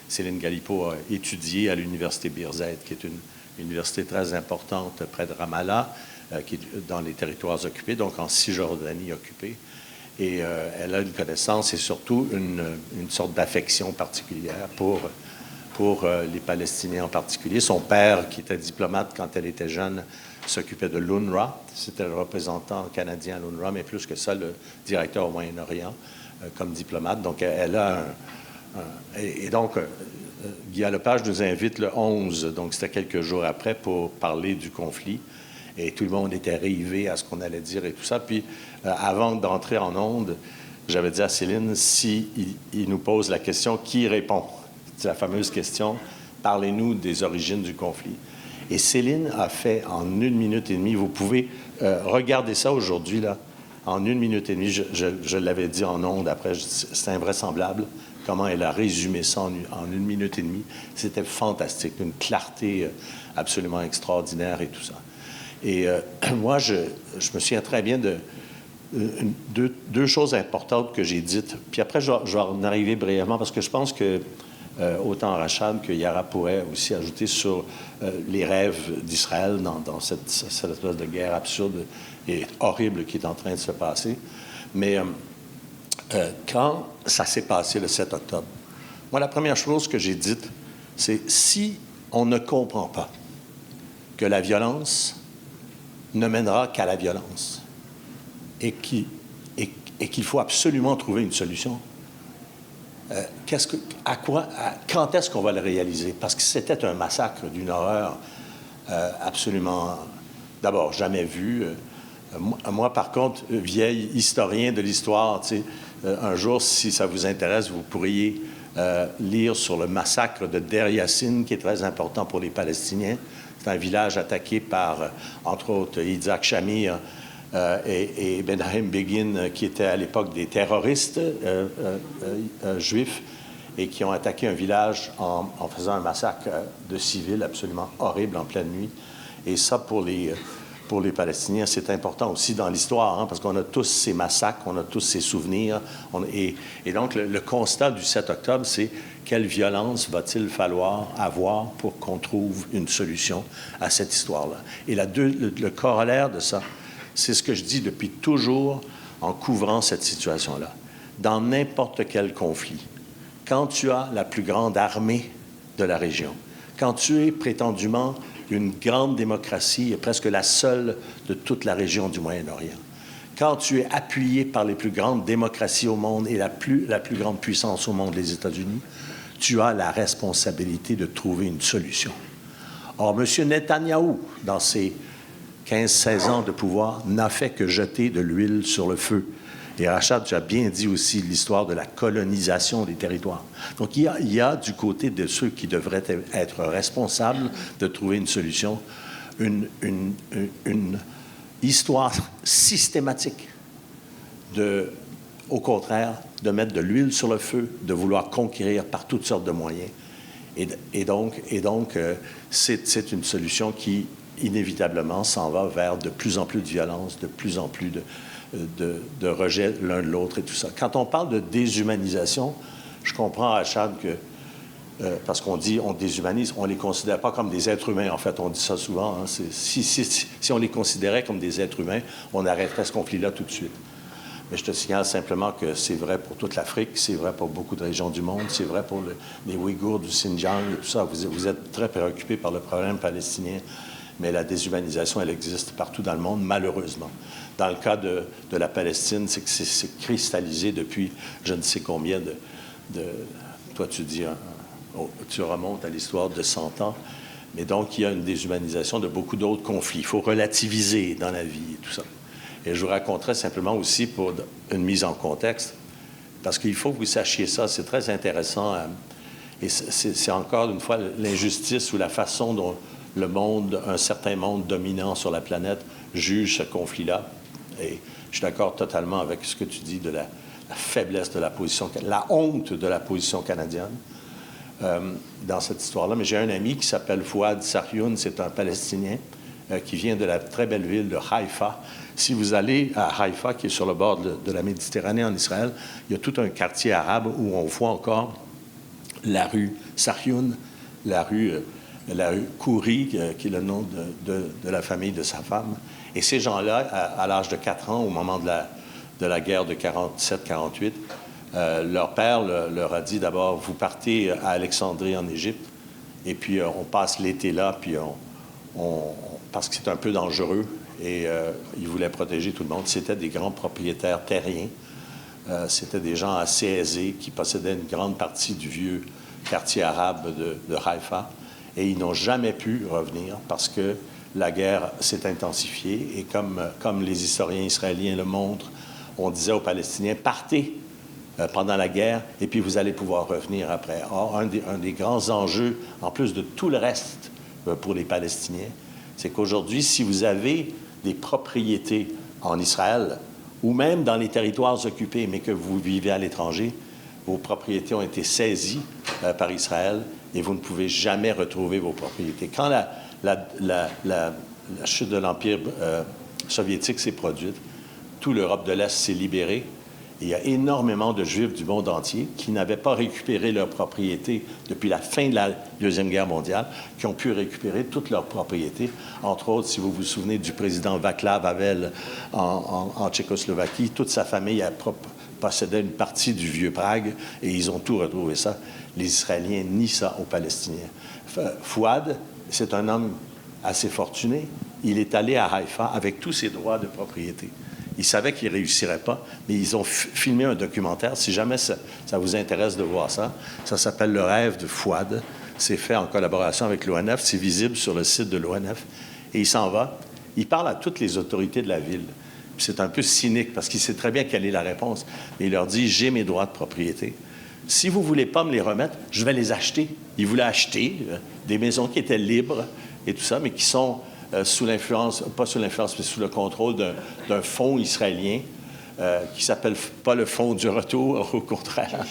Céline Galipeau a étudié à l'université Birzeit, qui est une université très importante près de Ramallah, qui est dans les territoires occupés, donc en Cisjordanie occupée. Et elle a une connaissance et surtout une sorte d'affection particulière pour les Palestiniens en particulier. Son père, qui était diplomate quand elle était jeune, s'occupait de l'UNRWA. C'était le représentant canadien à l'UNRWA, mais plus que ça, le directeur au Moyen-Orient comme diplomate. Donc, elle a et donc, Guy Lepage nous invite le 11, donc c'était quelques jours après, pour parler du conflit. Et tout le monde était rivé à ce qu'on allait dire et tout ça. Puis, avant d'entrer en onde, j'avais dit à Céline, si il nous pose la question, qui répond? C'est la fameuse question, parlez-nous des origines du conflit. Et Céline a fait en 1 minute et demie, vous pouvez regarder ça aujourd'hui, là, en 1 minute et demie, je l'avais dit en onde après, c'est invraisemblable comment elle a résumé ça en 1 minute et demie. C'était fantastique, une clarté absolument extraordinaire et tout ça. Et moi, je me souviens très bien de deux choses importantes que j'ai dites. Puis après, je vais en arriver brièvement parce que je pense que autant Rachad que Yara pourrait aussi ajouter sur les rêves d'Israël dans cette espèce de guerre absurde et horrible qui est en train de se passer. Mais quand ça s'est passé le 7 octobre, moi, la première chose que j'ai dite, c'est si on ne comprend pas que la violence ne mènera qu'à la violence et qu'il faut absolument trouver une solution, quand est-ce qu'on va le réaliser? Parce que c'était un massacre d'une horreur absolument, d'abord, jamais vue. Moi, par contre, vieil historien de l'histoire, tu sais, un jour, si ça vous intéresse, vous pourriez lire sur le massacre de Deir Yassin, qui est très important pour les Palestiniens. C'est un village attaqué par, entre autres, Yitzhak Shamir et Menachem Begin, qui étaient à l'époque des terroristes juifs et qui ont attaqué un village en faisant un massacre de civils absolument horrible en pleine nuit. Et ça, pour les Palestiniens, c'est important aussi dans l'histoire, hein, parce qu'on a tous ces massacres, on a tous ces souvenirs. Et donc, le constat du 7 octobre, c'est quelle violence va-t-il falloir avoir pour qu'on trouve une solution à cette histoire-là? Et le corollaire de ça, C'est ce que je dis depuis toujours en couvrant cette situation-là. Dans n'importe quel conflit, quand tu as la plus grande armée de la région, quand tu es prétendument une grande démocratie et presque la seule de toute la région du Moyen-Orient, quand tu es appuyé par les plus grandes démocraties au monde et la plus grande puissance au monde, les États-Unis, tu as la responsabilité de trouver une solution. Or, M. Netanyahou, dans ses 15-16 ans de pouvoir, n'a fait que jeter de l'huile sur le feu. Et Rachad, tu as bien dit aussi l'histoire de la colonisation des territoires. Donc, il y a du côté de ceux qui devraient être responsables de trouver une solution, une histoire systématique au contraire, de mettre de l'huile sur le feu, de vouloir conquérir par toutes sortes de moyens. Et donc, c'est une solution qui, inévitablement, s'en va vers de plus en plus de violence, de plus en plus de rejet l'un de l'autre et tout ça. Quand on parle de déshumanisation, je comprends, Rachad, que parce qu'on dit on déshumanise, on ne les considère pas comme des êtres humains. En fait, on dit ça souvent. Hein, si on les considérait comme des êtres humains, on arrêterait ce conflit-là tout de suite. Mais je te signale simplement que c'est vrai pour toute l'Afrique, c'est vrai pour beaucoup de régions du monde, c'est vrai pour les Ouïghours du Xinjiang et tout ça. Vous êtes très préoccupés par le problème palestinien, mais la déshumanisation, elle existe partout dans le monde, malheureusement. Dans le cas de la Palestine, c'est que c'est cristallisé depuis je ne sais combien toi, tu dis, tu remontes à l'histoire de 100 ans. Mais donc, il y a une déshumanisation de beaucoup d'autres conflits. Il faut relativiser dans la vie et tout ça. Et je vous raconterai simplement aussi pour une mise en contexte, parce qu'il faut que vous sachiez ça, c'est très intéressant. Et c'est encore une fois l'injustice ou la façon dont le monde, un certain monde dominant sur la planète, juge ce conflit-là. Et je suis d'accord totalement avec ce que tu dis de la faiblesse de la position, la honte de la position canadienne dans cette histoire-là. Mais j'ai un ami qui s'appelle Fouad Saryoun, c'est un Palestinien qui vient de la très belle ville de Haïfa. Si vous allez à Haïfa, qui est sur le bord de la Méditerranée en Israël, il y a tout un quartier arabe où on voit encore la rue Saryoun, la rue Kouri, qui est le nom de la famille de sa femme. Et ces gens-là, à l'âge de 4 ans, au moment de la guerre de 47-48, leur père leur a dit d'abord, vous partez à Alexandrie en Égypte, et puis on passe l'été là, puis parce que c'est un peu dangereux, et ils voulaient protéger tout le monde. C'était des grands propriétaires terriens. C'était des gens assez aisés qui possédaient une grande partie du vieux quartier arabe de Haïfa. Et ils n'ont jamais pu revenir parce que la guerre s'est intensifiée. Et comme les historiens israéliens le montrent, on disait aux Palestiniens, partez pendant la guerre et puis vous allez pouvoir revenir après. Or, un des grands enjeux, en plus de tout le reste pour les Palestiniens, c'est qu'aujourd'hui, si vous avez des propriétés en Israël ou même dans les territoires occupés, mais que vous vivez à l'étranger, vos propriétés ont été saisies par Israël et vous ne pouvez jamais retrouver vos propriétés. Quand la chute de l'Empire soviétique s'est produite, toute l'Europe de l'Est s'est libérée. Et il y a énormément de Juifs du monde entier qui n'avaient pas récupéré leurs propriétés depuis la fin de la Deuxième Guerre mondiale, qui ont pu récupérer toutes leurs propriétés. Entre autres, si vous vous souvenez du président Václav Havel en Tchécoslovaquie, toute sa famille possédait une partie du vieux Prague et ils ont tout retrouvé ça. Les Israéliens nient ça aux Palestiniens. Fouad, c'est un homme assez fortuné. Il est allé à Haïfa avec tous ses droits de propriété. Il savait qu'il ne réussirait pas, mais ils ont filmé un documentaire. Si jamais ça vous intéresse de voir ça, ça s'appelle « Le rêve de Fouad ». C'est fait en collaboration avec l'ONF. C'est visible sur le site de l'ONF. Et il s'en va. Il parle à toutes les autorités de la ville. C'est un peu cynique parce qu'il sait très bien quelle est la réponse. Mais il leur dit « J'ai mes droits de propriété. Si vous ne voulez pas me les remettre, je vais les acheter. » Il voulait acheter des maisons qui étaient libres et tout ça, mais qui sont sous l'influence, pas sous l'influence, mais sous le contrôle d'un fonds israélien qui s'appelle pas le Fonds du retour, au contraire.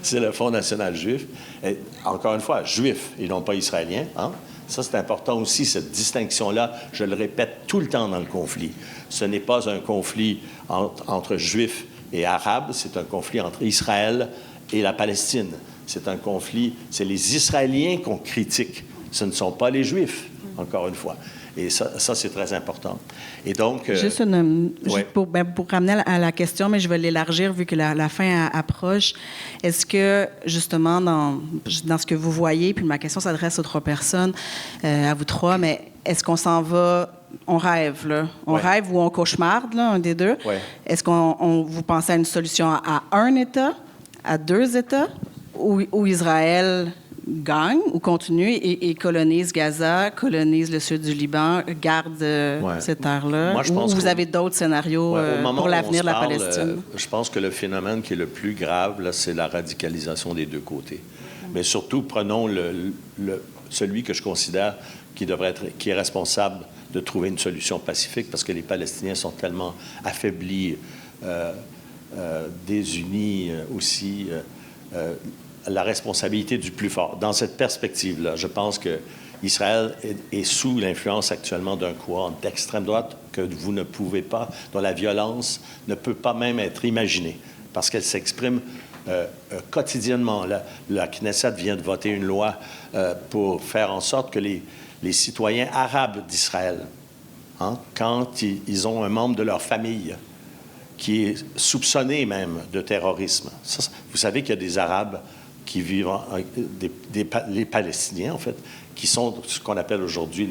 C'est le Fonds national juif. Et, encore une fois, juif et non pas israélien. Hein? Ça, c'est important aussi, cette distinction-là. Je le répète tout le temps dans le conflit. Ce n'est pas un conflit entre juifs et arabes, c'est un conflit entre Israël et la Palestine. C'est un conflit, c'est les Israéliens qu'on critique. Ce ne sont pas les Juifs. encore une fois. Et ça c'est très important. Et donc... Juste pour ramener à la question, mais je vais l'élargir vu que la fin approche. Est-ce que, justement, dans ce que vous voyez, puis ma question s'adresse aux 3 personnes, à vous 3, mais est-ce qu'on s'en va... On rêve, là. On rêve ou on cauchemarde, là, un des deux. Ouais. Est-ce qu'on vous pensez à une solution à un État, à 2 États, où Israël gagne ou continue et colonise Gaza, colonise le sud du Liban, garde cette terre-là? Moi, je ou pense vous avez d'autres scénarios pour l'avenir de la Palestine? Je pense que le phénomène qui est le plus grave, là, c'est la radicalisation des 2 côtés. Mais surtout, prenons celui que je considère qui est responsable de trouver une solution pacifique, parce que les Palestiniens sont tellement affaiblis, désunis aussi, la responsabilité du plus fort. Dans cette perspective-là, je pense que Israël est sous l'influence actuellement d'un courant d'extrême droite que vous ne pouvez pas, dont la violence ne peut pas même être imaginée, parce qu'elle s'exprime quotidiennement. La Knesset vient de voter une loi pour faire en sorte que les citoyens arabes d'Israël, quand ils ont un membre de leur famille qui est soupçonné même de terrorisme. Ça, vous savez qu'il y a des Arabes qui vivent, les Palestiniens en fait, qui sont ce qu'on appelle aujourd'hui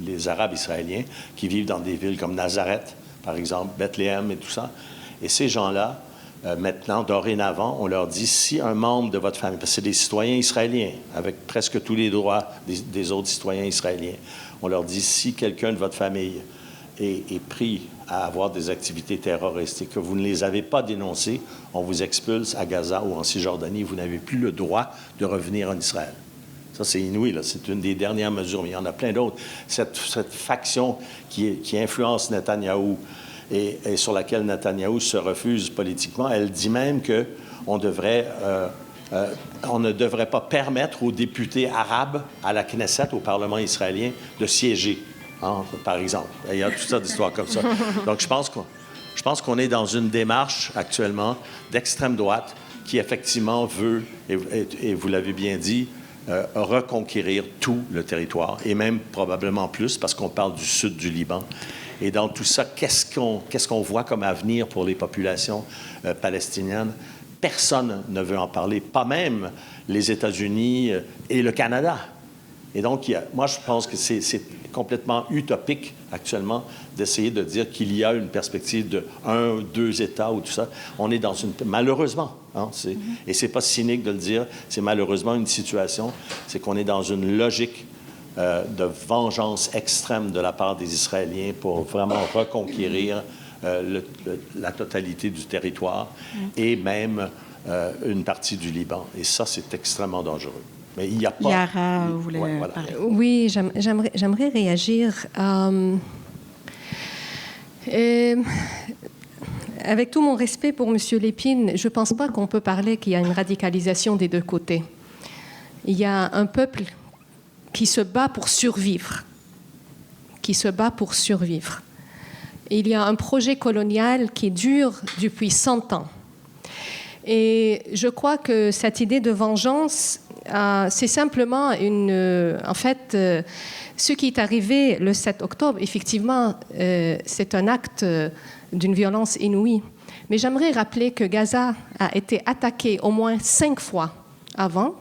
les Arabes israéliens, qui vivent dans des villes comme Nazareth, par exemple, Bethléem et tout ça. Et ces gens-là, maintenant, dorénavant, on leur dit, si un membre de votre famille, parce que c'est des citoyens israéliens, avec presque tous les droits des autres citoyens israéliens, on leur dit, si quelqu'un de votre famille est pris à avoir des activités terroristes et que vous ne les avez pas dénoncées, on vous expulse à Gaza ou en Cisjordanie, vous n'avez plus le droit de revenir en Israël. Ça, c'est inouï, là. C'est une des dernières mesures, mais il y en a plein d'autres. Cette faction qui influence Netanyahou et sur laquelle Netanyahou se refuse politiquement, elle dit même qu'on on ne devrait pas permettre aux députés arabes à la Knesset, au Parlement israélien, de siéger, par exemple. Il y a toutes sortes d'histoires comme ça. Donc, je pense qu'on est dans une démarche actuellement d'extrême droite qui, effectivement, veut, et vous l'avez bien dit, reconquérir tout le territoire, et même probablement plus, parce qu'on parle du sud du Liban. Et dans tout ça, qu'est-ce qu'on voit comme avenir pour les populations palestiniennes? Personne ne veut en parler, pas même les États-Unis et le Canada. Et donc, moi, je pense que c'est complètement utopique actuellement d'essayer de dire qu'il y a une perspective de 1, 2 États ou tout ça. On est dans malheureusement, et c'est pas cynique de le dire, c'est malheureusement une situation, c'est qu'on est dans une logique de vengeance extrême de la part des Israéliens pour vraiment reconquérir la totalité du territoire et même une partie du Liban. Et ça, c'est extrêmement dangereux. Mais il n'y a pas... Yara voulait parler. Oui, j'aimerais réagir. Avec tout mon respect pour M. Lépine, je ne pense pas qu'on peut parler qu'il y a une radicalisation des 2 côtés. Il y a un peuple qui se bat pour survivre. Il y a un projet colonial qui dure depuis 100 ans. Et je crois que cette idée de vengeance, c'est simplement en fait, ce qui est arrivé le 7 octobre, effectivement, c'est un acte d'une violence inouïe. Mais j'aimerais rappeler que Gaza a été attaqué au moins 5 fois avant.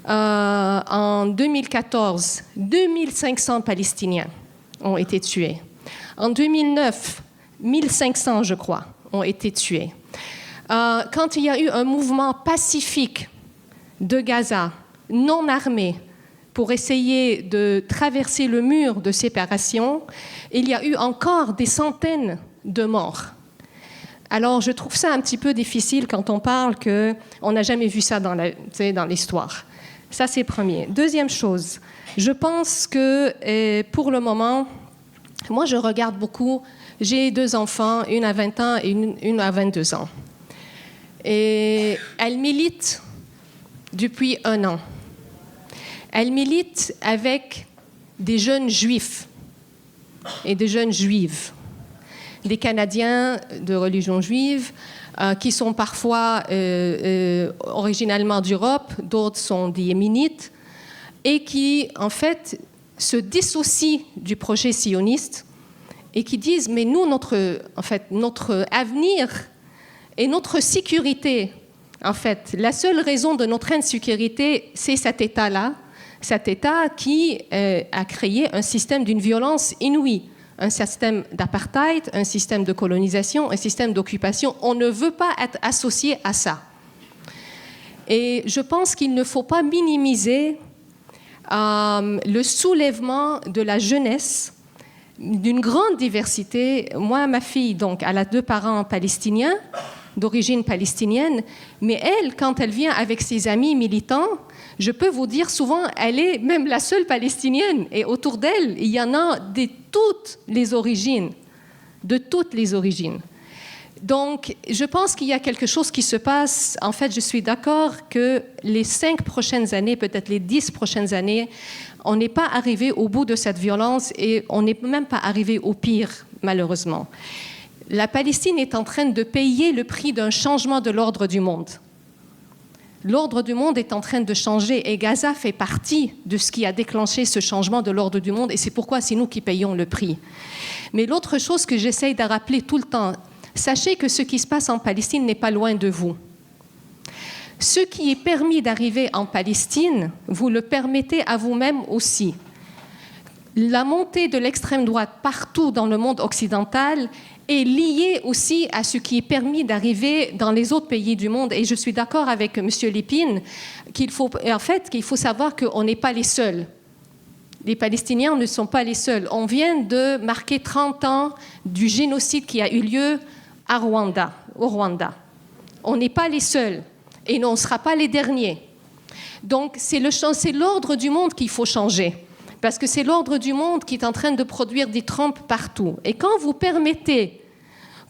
En 2014, 2500 Palestiniens ont été tués. En 2009, 1500, je crois, ont été tués. Quand il y a eu un mouvement pacifique de Gaza, non armé, pour essayer de traverser le mur de séparation, il y a eu encore des centaines de morts. Alors, je trouve ça un petit peu difficile quand on parle qu'on n'a jamais vu ça dans l'histoire. Ça, c'est premier. Deuxième chose, je pense que pour le moment, moi, je regarde beaucoup. J'ai 2 enfants, une à 20 ans et une à 22 ans. Et elles militent depuis 1 an. Elles militent avec des jeunes juifs et des jeunes juives, des Canadiens de religion juive, qui sont parfois originalement d'Europe, d'autres sont des Yéménites, et qui, en fait, se dissocient du projet sioniste et qui disent « mais nous, notre avenir et notre sécurité, en fait, la seule raison de notre insécurité, c'est cet État-là, cet État qui a créé un système d'une violence inouïe, un système d'apartheid, un système de colonisation, un système d'occupation. On ne veut pas être associé à ça. » Et je pense qu'il ne faut pas minimiser le soulèvement de la jeunesse d'une grande diversité. Moi, ma fille, donc, elle a 2 parents palestiniens, d'origine palestinienne, mais elle, quand elle vient avec ses amis militants, je peux vous dire souvent, elle est même la seule palestinienne. Et autour d'elle, il y en a de toutes les origines. De toutes les origines. Donc, je pense qu'il y a quelque chose qui se passe. En fait, je suis d'accord que les 5 prochaines années, peut-être les 10 prochaines années, on n'est pas arrivé au bout de cette violence et on n'est même pas arrivé au pire, malheureusement. La Palestine est en train de payer le prix d'un changement de l'ordre du monde. L'ordre du monde est en train de changer et Gaza fait partie de ce qui a déclenché ce changement de l'ordre du monde et c'est pourquoi c'est nous qui payons le prix. Mais l'autre chose que j'essaye de rappeler tout le temps, sachez que ce qui se passe en Palestine n'est pas loin de vous. Ce qui est permis d'arriver en Palestine, vous le permettez à vous-même aussi. La montée de l'extrême droite partout dans le monde occidental est liée aussi à ce qui est permis d'arriver dans les autres pays du monde. Et je suis d'accord avec M. Lépine qu'il faut savoir qu'on n'est pas les seuls. Les Palestiniens ne sont pas les seuls. On vient de marquer 30 ans du génocide qui a eu lieu au Rwanda. On n'est pas les seuls et on ne sera pas les derniers. Donc, c'est l'ordre du monde qu'il faut changer. Parce que c'est l'ordre du monde qui est en train de produire des trompes partout. Et quand vous permettez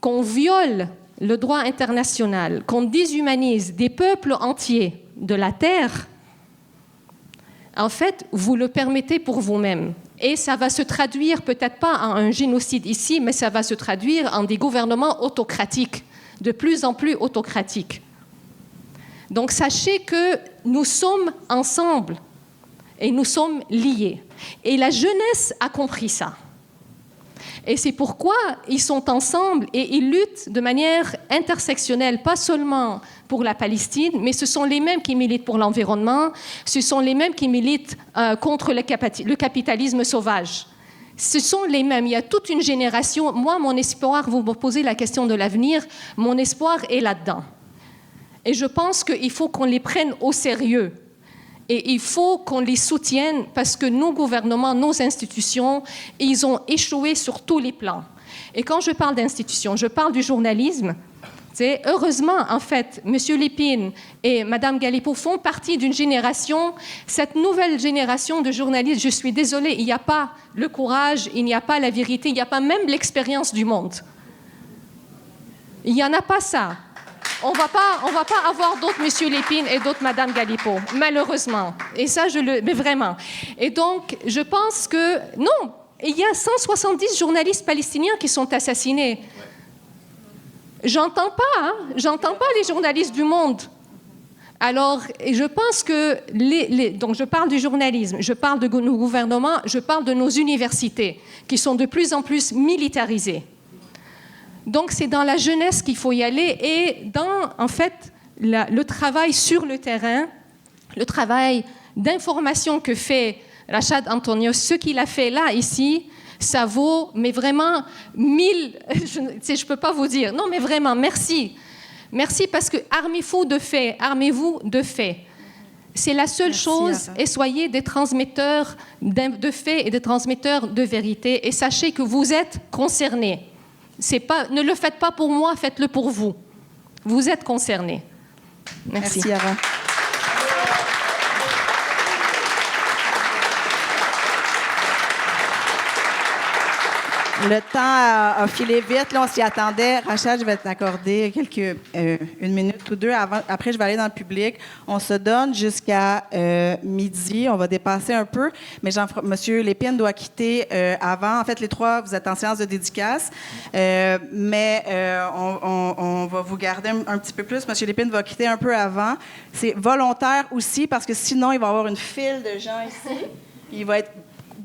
qu'on viole le droit international, qu'on déshumanise des peuples entiers de la terre, en fait, vous le permettez pour vous-même. Et ça va se traduire, peut-être pas en un génocide ici, mais ça va se traduire en des gouvernements autocratiques, de plus en plus autocratiques. Donc, sachez que nous sommes ensemble et nous sommes liés. Et la jeunesse a compris ça. Et c'est pourquoi ils sont ensemble et ils luttent de manière intersectionnelle, pas seulement pour la Palestine, mais ce sont les mêmes qui militent pour l'environnement, ce sont les mêmes qui militent contre le capitalisme sauvage. Ce sont les mêmes. Il y a toute une génération. Moi, mon espoir, vous me posez la question de l'avenir, mon espoir est là-dedans. Et je pense qu'il faut qu'on les prenne au sérieux. Et il faut qu'on les soutienne parce que nos gouvernements, nos institutions, ils ont échoué sur tous les plans. Et quand je parle d'institutions, je parle du journalisme. Heureusement, en fait, M. Lépine et Mme Galipeau font partie d'une génération, cette nouvelle génération de journalistes, je suis désolée, il n'y a pas le courage, il n'y a pas la vérité, il n'y a pas même l'expérience du monde. Il n'y en a pas ça. On va pas avoir d'autres M. Lépine et d'autres Mme Galipeau, malheureusement. Et ça, mais vraiment. Et donc, je pense que, non, il y a 170 journalistes palestiniens qui sont assassinés. J'entends pas les journalistes du monde. Alors, je pense que, donc je parle du journalisme, je parle de nos gouvernements, je parle de nos universités, qui sont de plus en plus militarisées. Donc, c'est dans la jeunesse qu'il faut y aller et dans, en fait, le travail sur le terrain, le travail d'information que fait Rachad Antonio, ce qu'il a fait là, ici, ça vaut, mais vraiment, 1000, je ne peux pas vous dire. Non, mais vraiment, merci. Merci parce que armez-vous de faits. C'est la seule chose, et soyez des transmetteurs de faits et des transmetteurs de vérité et sachez que vous êtes concernés. Ne le faites pas pour moi, faites-le pour vous. Vous êtes concernés. Merci. Merci, Yara. Le temps a filé vite. Là, on s'y attendait. Rachel, je vais t'accorder une minute ou deux. Après, je vais aller dans le public. On se donne jusqu'à midi. On va dépasser un peu. Mais M. Lépine doit quitter avant. En fait, les trois, vous êtes en séance de dédicace. Mais on va vous garder un petit peu plus. M. Lépine va quitter un peu avant. C'est volontaire aussi parce que sinon, il va y avoir une file de gens ici. Il va être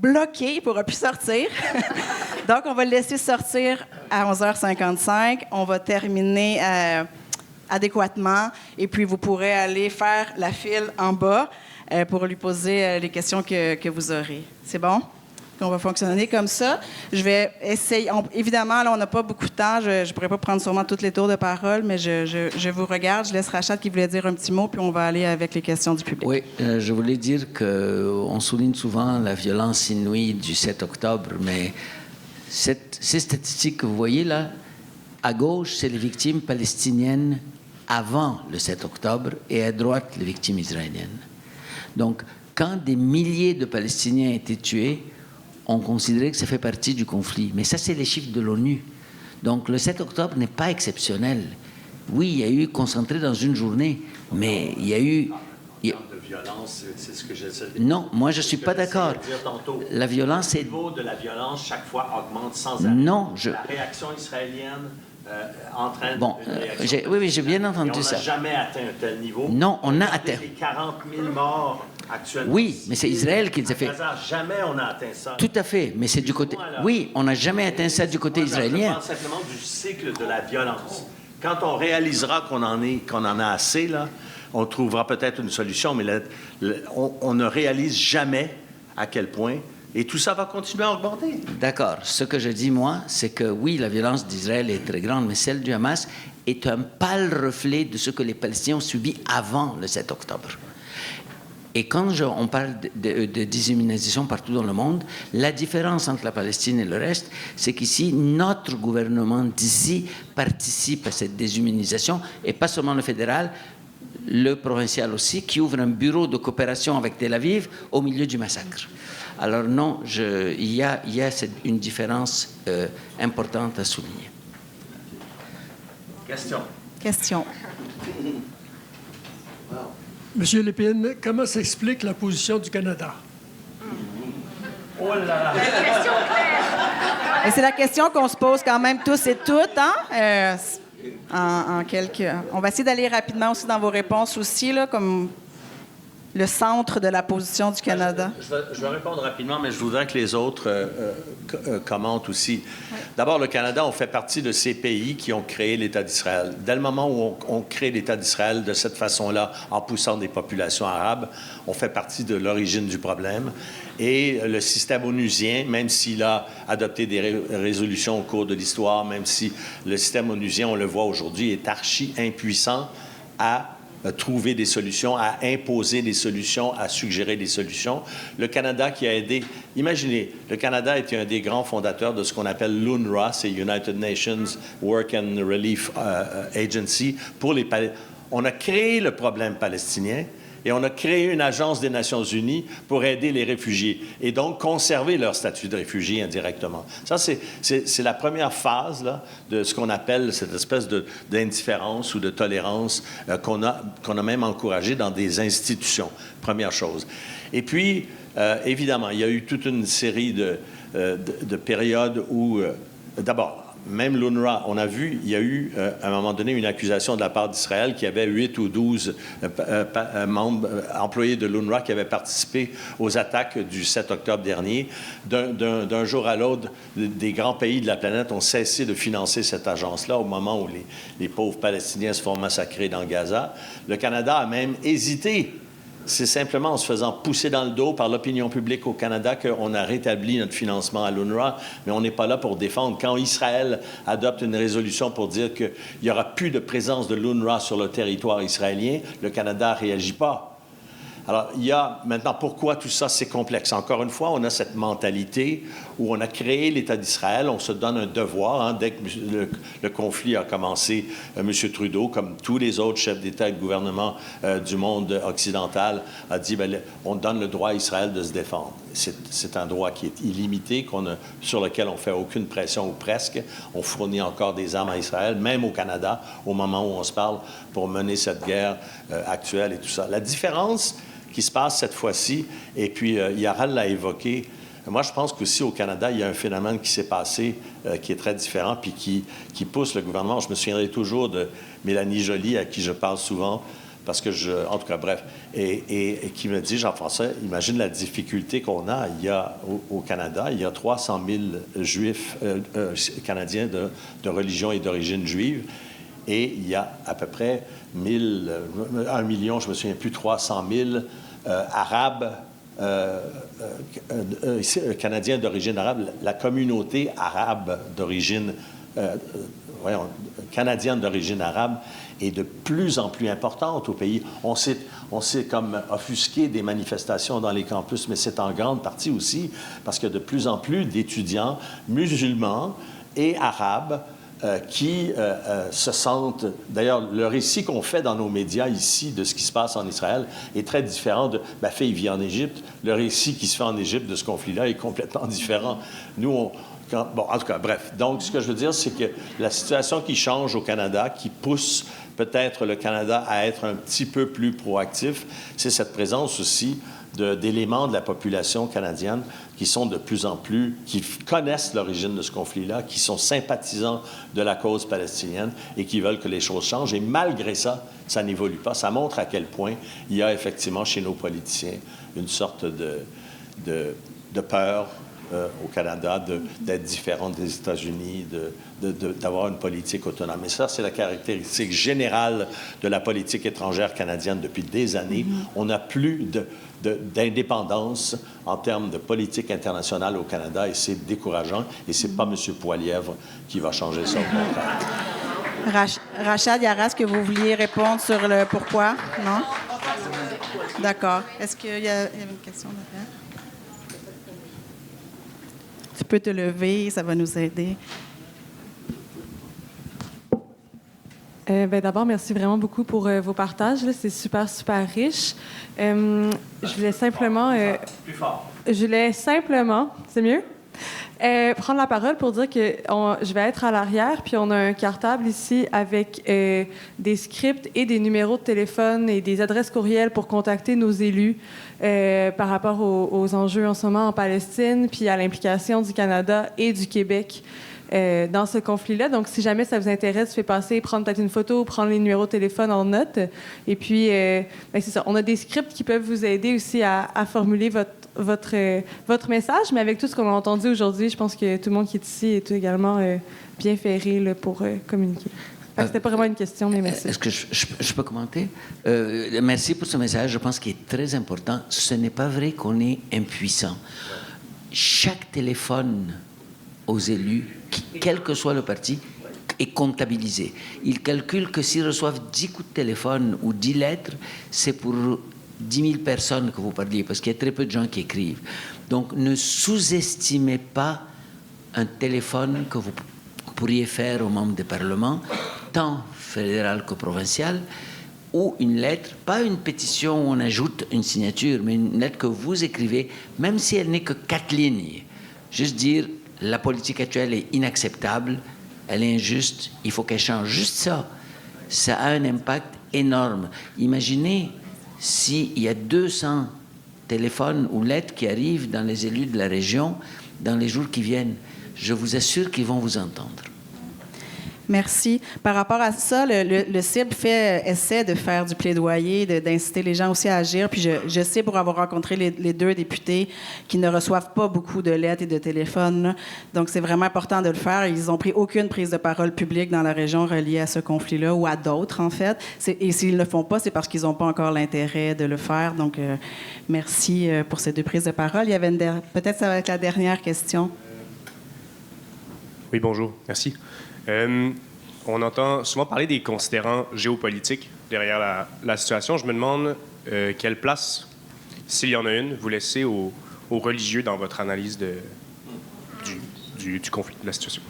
bloqué, il ne pourra plus sortir. Donc, on va le laisser sortir à 11h55. On va terminer adéquatement. Et puis, vous pourrez aller faire la file en bas pour lui poser les questions que vous aurez. C'est bon? On va fonctionner comme ça. Je vais essayer. Évidemment, là, on n'a pas beaucoup de temps. Je ne pourrais pas prendre sûrement tous les tours de parole, mais je vous regarde. Je laisse Rachad qui voulait dire un petit mot, puis on va aller avec les questions du public. Oui, je voulais dire qu'on souligne souvent la violence inouïe du 7 octobre, mais ces statistiques que vous voyez là, à gauche, c'est les victimes palestiniennes avant le 7 octobre et à droite, les victimes israéliennes. Donc, quand des milliers de Palestiniens étaient tués, on considérait que ça fait partie du conflit. Mais ça, c'est les chiffres de l'ONU. Donc, le 7 octobre n'est pas exceptionnel. Oui, il y a eu concentré dans une journée, mais il y a eu... En termes de violence, c'est ce que j'essaie de dire. Non, moi, je ne suis pas d'accord. La violence est... Le niveau de la violence, chaque fois, augmente sans arrêt. Non, La réaction israélienne entraîne bon, une réaction. oui, j'ai bien entendu ça. On n'a jamais atteint un tel niveau. Non, on a atteint. Les 40 000 morts actuellement. Oui, mais c'est Israël qui les a fait. Jamais on n'a atteint ça. Tout à fait, mais c'est du côté... Oui, on n'a jamais atteint ça du côté israélien. Je parle simplement du cycle de la violence. Quand on réalisera qu'on en a assez, là, on trouvera peut-être une solution, mais on ne réalise jamais à quel point. Et tout ça va continuer à augmenter. D'accord. Ce que je dis, moi, c'est que oui, la violence d'Israël est très grande, mais celle du Hamas est un pâle reflet de ce que les Palestiniens ont subi avant le 7 octobre. Et quand on parle de déshumanisation partout dans le monde, la différence entre la Palestine et le reste, c'est qu'ici, notre gouvernement d'ici participe à cette déshumanisation, et pas seulement le fédéral, le provincial aussi, qui ouvre un bureau de coopération avec Tel Aviv au milieu du massacre. Alors non, il y a une différence importante à souligner. Question. Monsieur Lépine, comment s'explique la position du Canada? Oh là là! Et c'est la question qu'on se pose quand même tous et toutes, hein? On va essayer d'aller rapidement aussi dans vos réponses aussi, là, comme le centre de la position du Canada. Je vais répondre rapidement, mais je voudrais que les autres commentent aussi. Oui. D'abord, le Canada, on fait partie de ces pays qui ont créé l'État d'Israël. Dès le moment où on crée l'État d'Israël de cette façon-là, en poussant des populations arabes, on fait partie de l'origine du problème. Et le système onusien, même s'il a adopté des résolutions au cours de l'histoire, même si le système onusien, on le voit aujourd'hui, est archi impuissant à trouver des solutions, à imposer des solutions, à suggérer des solutions. Le Canada qui a aidé... Imaginez, le Canada était un des grands fondateurs de ce qu'on appelle l'UNRWA, c'est United Nations Work and Relief Agency. On a créé le problème palestinien et on a créé une agence des Nations Unies pour aider les réfugiés et donc conserver leur statut de réfugié indirectement. Ça, c'est la première phase là, de ce qu'on appelle cette espèce d'indifférence ou de tolérance qu'on a même encouragé dans des institutions. Première chose. Et puis, évidemment, il y a eu toute une série de périodes où, d'abord, même l'UNRWA, on a vu, il y a eu à un moment donné une accusation de la part d'Israël qu'il y avait 8 ou 12 membres, employés de l'UNRWA qui avaient participé aux attaques du 7 octobre dernier. D'un jour à l'autre, des grands pays de la planète ont cessé de financer cette agence-là au moment où les pauvres Palestiniens se font massacrer dans Gaza. Le Canada a même hésité. C'est simplement en se faisant pousser dans le dos par l'opinion publique au Canada qu'on a rétabli notre financement à l'UNRWA, mais on n'est pas là pour défendre. Quand Israël adopte une résolution pour dire qu'il n'y aura plus de présence de l'UNRWA sur le territoire israélien, le Canada ne réagit pas. Alors, il y a maintenant, pourquoi tout ça, c'est complexe. Encore une fois, on a cette mentalité où on a créé l'État d'Israël, on se donne un devoir. Hein, dès que le conflit a commencé, M. Trudeau, comme tous les autres chefs d'État et de gouvernement du monde occidental, a dit, bien, on donne le droit à Israël de se défendre. C'est un droit qui est illimité, sur lequel on ne fait aucune pression ou presque. On fournit encore des armes à Israël, même au Canada, au moment où on se parle, pour mener cette guerre actuelle et tout ça. La différence qui se passe cette fois-ci, et puis Yaral l'a évoqué, moi je pense qu'aussi au Canada, il y a un phénomène qui s'est passé qui est très différent, puis qui pousse le gouvernement. Je me souviendrai toujours de Mélanie Joly, à qui je parle souvent, parce que en tout cas, bref, et qui me dit, Jean-François, imagine la difficulté qu'on a. Il y a, au Canada, il y a 300 000 Juifs canadiens de religion et d'origine juive, et il y a à peu près 1 million, je me souviens plus, 300 000 Arabes, Canadiens d'origine arabe. La communauté arabe d'origine, canadienne d'origine arabe est de plus en plus importante au pays. On s'est comme offusqué des manifestations dans les campus, mais c'est en grande partie aussi parce que de plus en plus d'étudiants musulmans et arabes qui se sentent... D'ailleurs, le récit qu'on fait dans nos médias ici de ce qui se passe en Israël est très différent de... Ma fille vit en Égypte. Le récit qui se fait en Égypte de ce conflit-là est complètement différent. Nous, bon, en tout cas, bref. Donc, ce que je veux dire, c'est que la situation qui change au Canada, qui pousse peut-être le Canada à être un petit peu plus proactif, c'est cette présence aussi d'éléments de la population canadienne qui sont de plus en plus, qui connaissent l'origine de ce conflit-là, qui sont sympathisants de la cause palestinienne et qui veulent que les choses changent. Et malgré ça, ça n'évolue pas. Ça montre à quel point il y a effectivement chez nos politiciens une sorte de peur au Canada d'être différent des États-Unis, d'avoir une politique autonome. Et ça, c'est la caractéristique générale de la politique étrangère canadienne depuis des années. On n'a plus d'indépendance en termes de politique internationale au Canada et c'est décourageant. Et c'est pas M. Poilievre qui va changer ça au contraire. Rachad Yara, est-ce que vous vouliez répondre sur le pourquoi? Non? D'accord. Est-ce qu'il y avait une question derrière? Tu peux te lever, ça va nous aider. D'abord, merci vraiment beaucoup pour vos partages. C'est super, super riche. Je voulais simplement... Plus fort. Je voulais simplement... C'est mieux? Prendre la parole pour dire que je vais être à l'arrière, puis on a un cartable ici avec des scripts et des numéros de téléphone et des adresses courriels pour contacter nos élus par rapport aux enjeux en ce moment en Palestine, puis à l'implication du Canada et du Québec dans ce conflit-là. Donc, si jamais ça vous intéresse, faites passer, prendre peut-être une photo, prendre les numéros de téléphone en note. Et puis, c'est ça. On a des scripts qui peuvent vous aider aussi à formuler votre message, mais avec tout ce qu'on a entendu aujourd'hui, je pense que tout le monde qui est ici est également bien ferré là, pour communiquer. C'était pas vraiment une question, mais merci. Est-ce que je peux commenter? Merci pour ce message. Je pense qu'il est très important. Ce n'est pas vrai qu'on est impuissant. Chaque téléphone aux élus, quel que soit le parti, est comptabilisé. Ils calculent que s'ils reçoivent 10 coups de téléphone ou 10 lettres, c'est pour 10 000 personnes que vous parliez, parce qu'il y a très peu de gens qui écrivent. Donc, ne sous-estimez pas un téléphone que vous pourriez faire aux membres du Parlement, tant fédéral que provincial, ou une lettre, pas une pétition où on ajoute une signature, mais une lettre que vous écrivez, même si elle n'est que 4 lignes. Juste dire, la politique actuelle est inacceptable, elle est injuste, il faut qu'elle change. Juste ça, ça a un impact énorme. Imaginez s'il y a 200 téléphones ou lettres qui arrivent dans les élus de la région dans les jours qui viennent. Je vous assure qu'ils vont vous entendre. Merci. Par rapport à ça, le CIB essaie de faire du plaidoyer, d'inciter les gens aussi à agir. Puis je sais, pour avoir rencontré les 2 députés, qui ne reçoivent pas beaucoup de lettres et de téléphones. Là. Donc, c'est vraiment important de le faire. Ils n'ont pris aucune prise de parole publique dans la région reliée à ce conflit-là ou à d'autres, en fait. Et s'ils ne le font pas, c'est parce qu'ils n'ont pas encore l'intérêt de le faire. Donc, merci pour ces 2 prises de parole. Il y avait peut-être ça va être la dernière question. Oui, bonjour. Merci. On entend souvent parler des considérants géopolitiques derrière la situation. Je me demande quelle place, s'il y en a une, vous laissez aux religieux dans votre analyse du conflit, de la situation.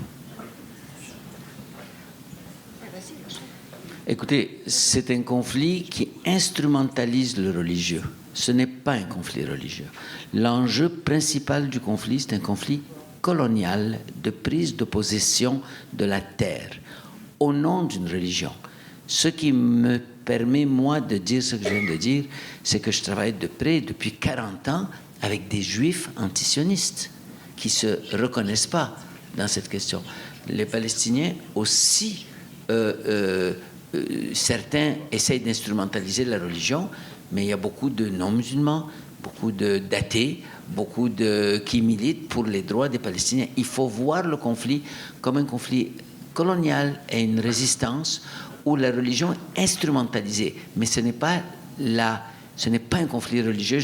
Écoutez, c'est un conflit qui instrumentalise le religieux. Ce n'est pas un conflit religieux. L'enjeu principal du conflit, c'est un conflit colonial de prise de possession de la terre au nom d'une religion. Ce qui me permet, moi, de dire ce que je viens de dire, c'est que je travaille de près depuis 40 ans avec des juifs antisionistes qui ne se reconnaissent pas dans cette question. Les Palestiniens aussi certains essayent d'instrumentaliser la religion, mais il y a beaucoup de non-musulmans, beaucoup d'athées, beaucoup qui militent pour les droits des Palestiniens. Il faut voir le conflit comme un conflit colonial et une résistance où la religion est instrumentalisée. Mais ce n'est pas un conflit religieux.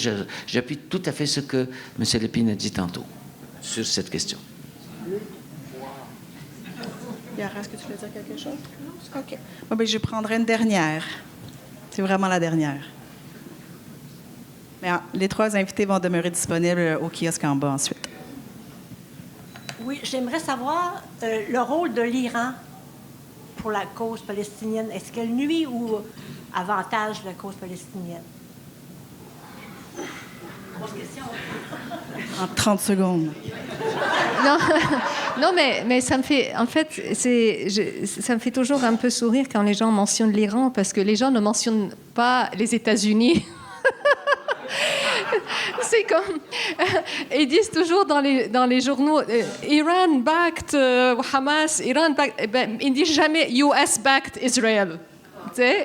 J'appuie tout à fait ce que M. Lépine a dit tantôt sur cette question. Yara, est-ce que tu voulais dire quelque chose? OK. Bon, ben, je prendrai une dernière. C'est vraiment la dernière. Mais les 3 invités vont demeurer disponibles au kiosque en bas ensuite. Oui, j'aimerais savoir le rôle de l'Iran pour la cause palestinienne. Est-ce qu'elle nuit ou avantage la cause palestinienne? Grosse question. En 30 secondes. Non, mais ça me fait, en fait, ça me fait toujours un peu sourire quand les gens mentionnent l'Iran, parce que les gens ne mentionnent pas les États-Unis. C'est comme... ils disent toujours dans les journaux Iran backed Hamas, Iran backed... Ben, ils disent jamais US backed Israel.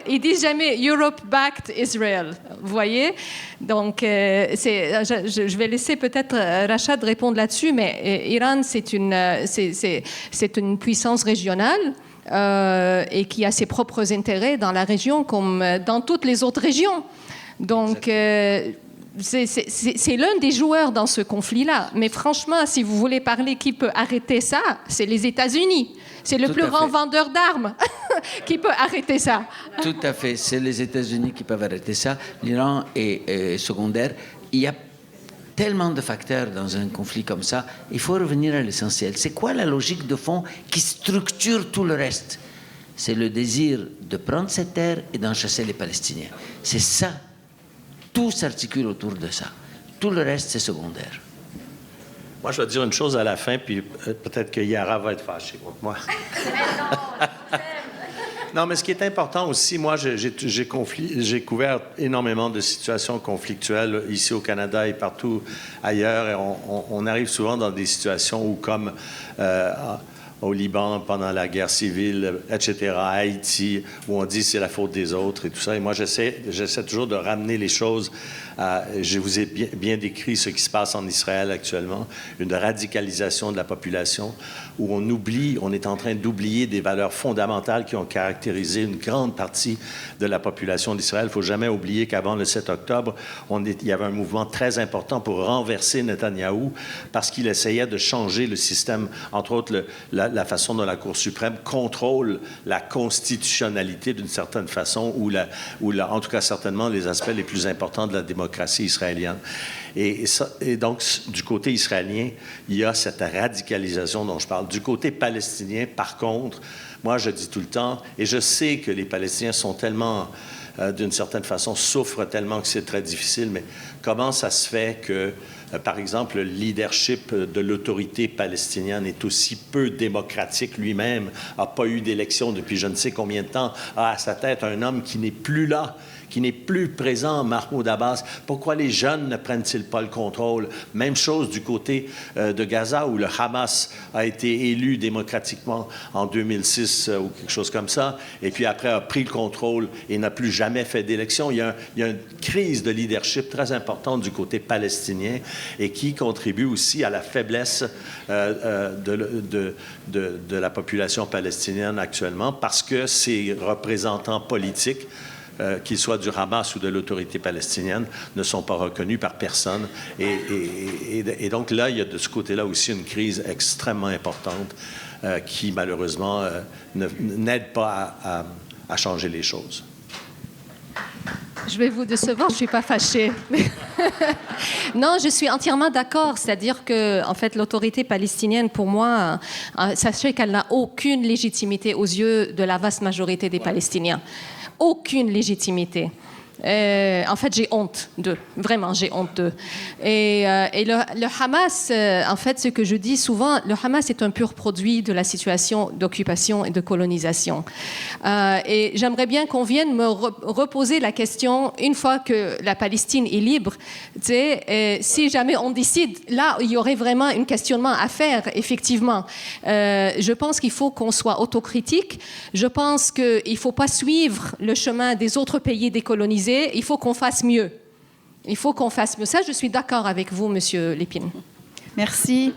Ils disent jamais Europe backed Israel. Vous voyez? Donc, je vais laisser peut-être Rachad répondre là-dessus, mais Iran, c'est une puissance régionale et qui a ses propres intérêts dans la région comme dans toutes les autres régions. Donc, c'est l'un des joueurs dans ce conflit-là. Mais franchement, si vous voulez parler qui peut arrêter ça, c'est les États-Unis. C'est le plus grand vendeur d'armes qui peut arrêter ça. Tout à fait. C'est les États-Unis qui peuvent arrêter ça. L'Iran est secondaire. Il y a tellement de facteurs dans un conflit comme ça. Il faut revenir à l'essentiel. C'est quoi la logique de fond qui structure tout le reste? C'est le désir de prendre cette terre et d'en chasser les Palestiniens. C'est ça. Tout s'articule autour de ça. Tout le reste, c'est secondaire. Moi, je vais dire une chose à la fin, puis peut-être que Yara va être fâchée contre moi. Non, mais ce qui est important aussi, moi, j'ai couvert énormément de situations conflictuelles ici au Canada et partout ailleurs. Et on arrive souvent dans des situations où, comme au Liban pendant la guerre civile, etc., à Haïti, où on dit c'est la faute des autres et tout ça. Et moi, j'essaie toujours de ramener les choses à... Je vous ai bien décrit ce qui se passe en Israël actuellement, une radicalisation de la population, où on est en train d'oublier des valeurs fondamentales qui ont caractérisé une grande partie de la population d'Israël. Il ne faut jamais oublier qu'avant le 7 octobre, il y avait un mouvement très important pour renverser Netanyahou parce qu'il essayait de changer le système, entre autres la façon dont la Cour suprême contrôle la constitutionnalité d'une certaine façon, ou en tout cas certainement les aspects les plus importants de la démocratie israélienne. Et donc, du côté israélien, il y a cette radicalisation dont je parle. Du côté palestinien, par contre, moi, je dis tout le temps, et je sais que les Palestiniens sont tellement, d'une certaine façon, souffrent tellement que c'est très difficile, mais comment ça se fait que, par exemple, le leadership de l'autorité palestinienne est aussi peu démocratique lui-même, n'a pas eu d'élection depuis je ne sais combien de temps, a à sa tête un homme qui n'est plus là, qui n'est plus présent, Mahmoud Abbas. Pourquoi les jeunes ne prennent-ils pas le contrôle? Même chose du côté de Gaza, où le Hamas a été élu démocratiquement en 2006 ou quelque chose comme ça, et puis après a pris le contrôle et n'a plus jamais fait d'élection. Il y a une crise de leadership très importante du côté palestinien et qui contribue aussi à la faiblesse de la population palestinienne actuellement, parce que ses représentants politiques, qu'ils soient du Hamas ou de l'autorité palestinienne, ne sont pas reconnus par personne. Et donc là, il y a de ce côté-là aussi une crise extrêmement importante qui, malheureusement, n'aide pas à changer les choses. Je vais vous décevoir, je ne suis pas fâchée. Non, je suis entièrement d'accord. C'est-à-dire que, en fait, l'autorité palestinienne, pour moi, sachez qu'elle n'a aucune légitimité aux yeux de la vaste majorité des Palestiniens. Aucune légitimité. En fait, j'ai honte d'eux. Vraiment, j'ai honte d'eux. Et le Hamas, en fait, ce que je dis souvent, le Hamas est un pur produit de la situation d'occupation et de colonisation. Et j'aimerais bien qu'on vienne me reposer la question, une fois que la Palestine est libre, tu sais, si jamais on décide, là, il y aurait vraiment un questionnement à faire, effectivement. Je pense qu'il faut qu'on soit autocritique. Je pense qu'il ne faut pas suivre le chemin des autres pays décolonisés. Il faut qu'on fasse mieux. Il faut qu'on fasse mieux. Ça, je suis d'accord avec vous, Monsieur Lépine. Merci.